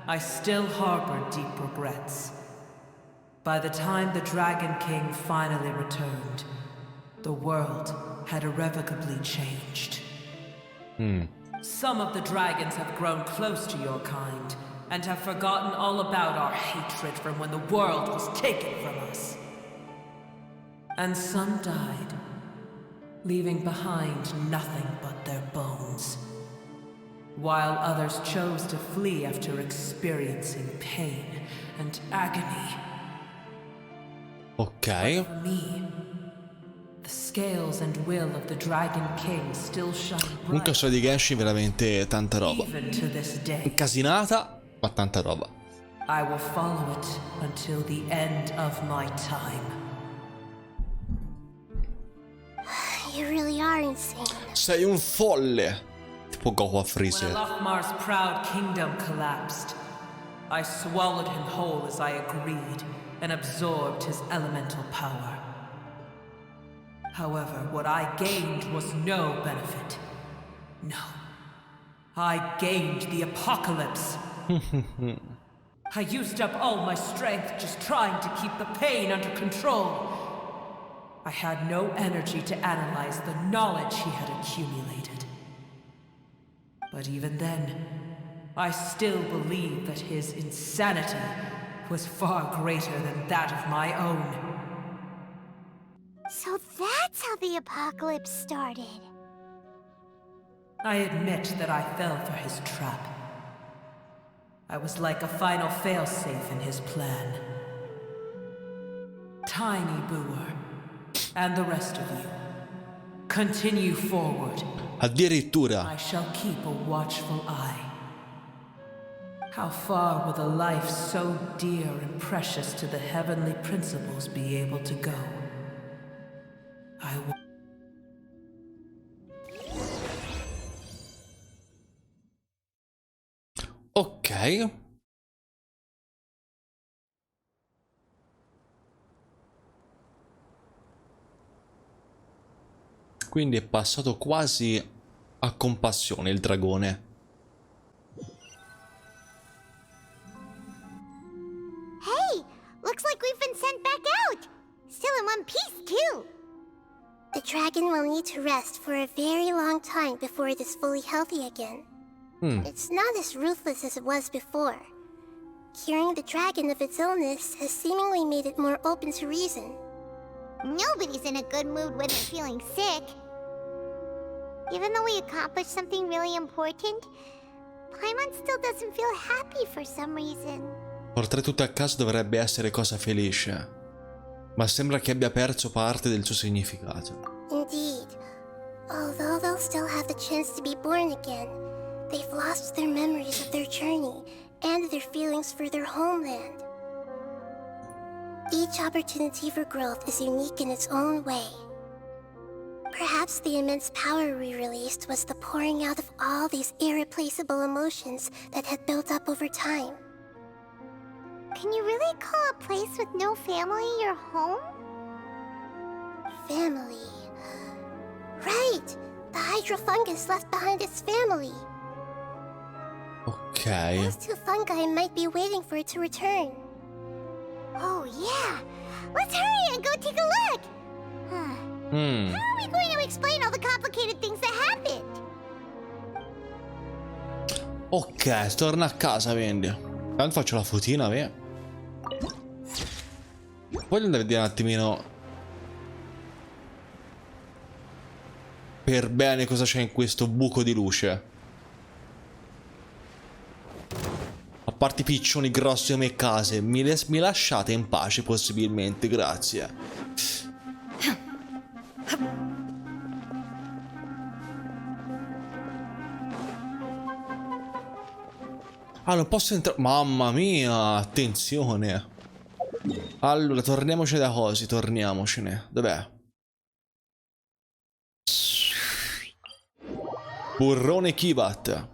I still harbored deep regrets. By the time the Dragon King finally returned, the world had irrevocably changed. Some of the dragons have grown close to your kind, and have forgotten all about our hatred from when the world was taken from us. And some died, leaving behind nothing but their bones. While others chose to flee after experiencing pain and agony. Ok. For me, the scales and will of the Dragon King still shine Comunque la bright, storia di Genshin veramente tanta roba. even to this day. Incasinata, ma tanta roba. I will follow it until the end of my time. You really are insane. Sei un folle. Tipo Goku a When Freezer. Al-Ahmar's proud kingdom collapsed, I swallowed him whole as I agreed and absorbed his elemental power. However, what I gained was no benefit. No. I gained the apocalypse. I used up all my strength just trying to keep the pain under control. I had no energy to analyze the knowledge he had accumulated. But even then, I still believed that his insanity was far greater than that of my own. So that's how the apocalypse started. I admit that I fell for his trap. I was like a final failsafe in his plan. Tiny Booer, and the rest of you, continue forward. Addirittura. I shall keep a watchful eye. How far will a life so dear and precious to the heavenly principles be able to go? I will... Ok. Quindi è passato quasi a compassione il dragone. Hey, looks like we've been sent back out. Still in one piece, too. The dragon will need to rest for a very long time before it is fully healthy again. It's not as ruthless as it was before. Curing the dragon of its illness has seemingly made it more open to reason. Nobody's in a good mood when they're feeling sick. Even though we accomplished something really important, Paimon still doesn't feel happy for some reason. Portare tutto a casa dovrebbe essere cosa felice, ma sembra che abbia perso parte del suo significato. Indeed. Although they'll still have the chance to be born again, they've lost their memories of their journey and their feelings for their homeland. Each opportunity for growth is unique in its own way. Perhaps the immense power we released was the pouring out of all these irreplaceable emotions that had built up over time. Can you really call a place with no family your home? Family. Right! The hydrofungus left behind its family. Ok. Those two fungi might be waiting for it to return. Oh yeah! Let's hurry and go take a look! How are we going to explain all the complicated things that happened? Ok, torna a casa, quindi. Tanto faccio la fotina, via. Voglio andare a vedere un attimino per bene cosa c'è in questo buco di luce. A parte i piccioni grossi come case, mi lasciate in pace possibilmente, grazie. Ah, non posso entrare. Mamma mia, attenzione. Allora, torniamocene da cosi, torniamocene. Dov'è? Burrone Kivat.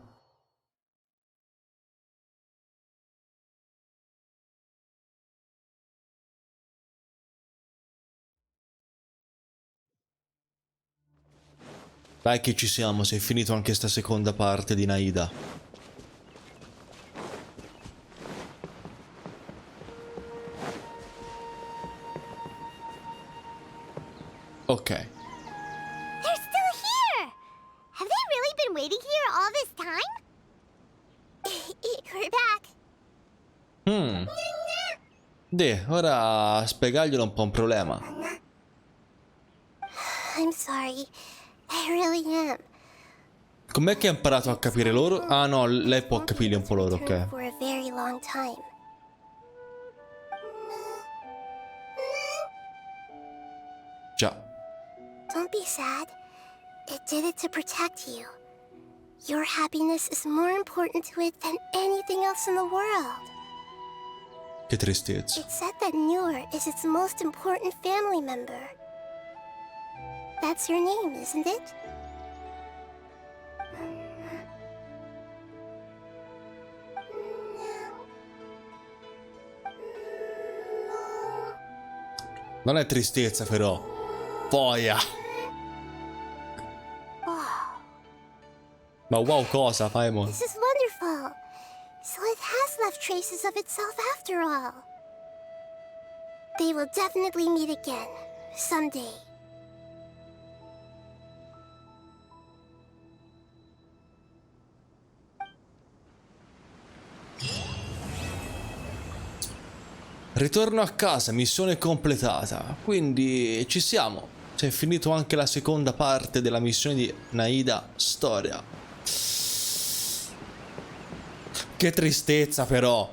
Dai che ci siamo, si è finito anche sta seconda parte di Nahida. Ok. They're still here! Have they really been waiting here all this time? We're back. Ora spiegarglielo è un po' un problema. I'm sorry. I really am. Com'è che ha imparato a capire loro? Ah no, lei può capire un po' loro, ok. For a very long time. Già. Don't be sad. It did it to protect you. Your happiness is more important to it than anything else in the world. Che tristezza. It said that Newer is its most important family member. That's your name, isn't it? Non è tristezza però. Boia. Ma wow, cosa, Paimon? This is wonderful. So it has left traces of itself after all. They will definitely meet again, someday. Ritorno a casa, missione completata. Quindi ci siamo. Si è finito anche la seconda parte della missione di Nahida, storia. Che tristezza però.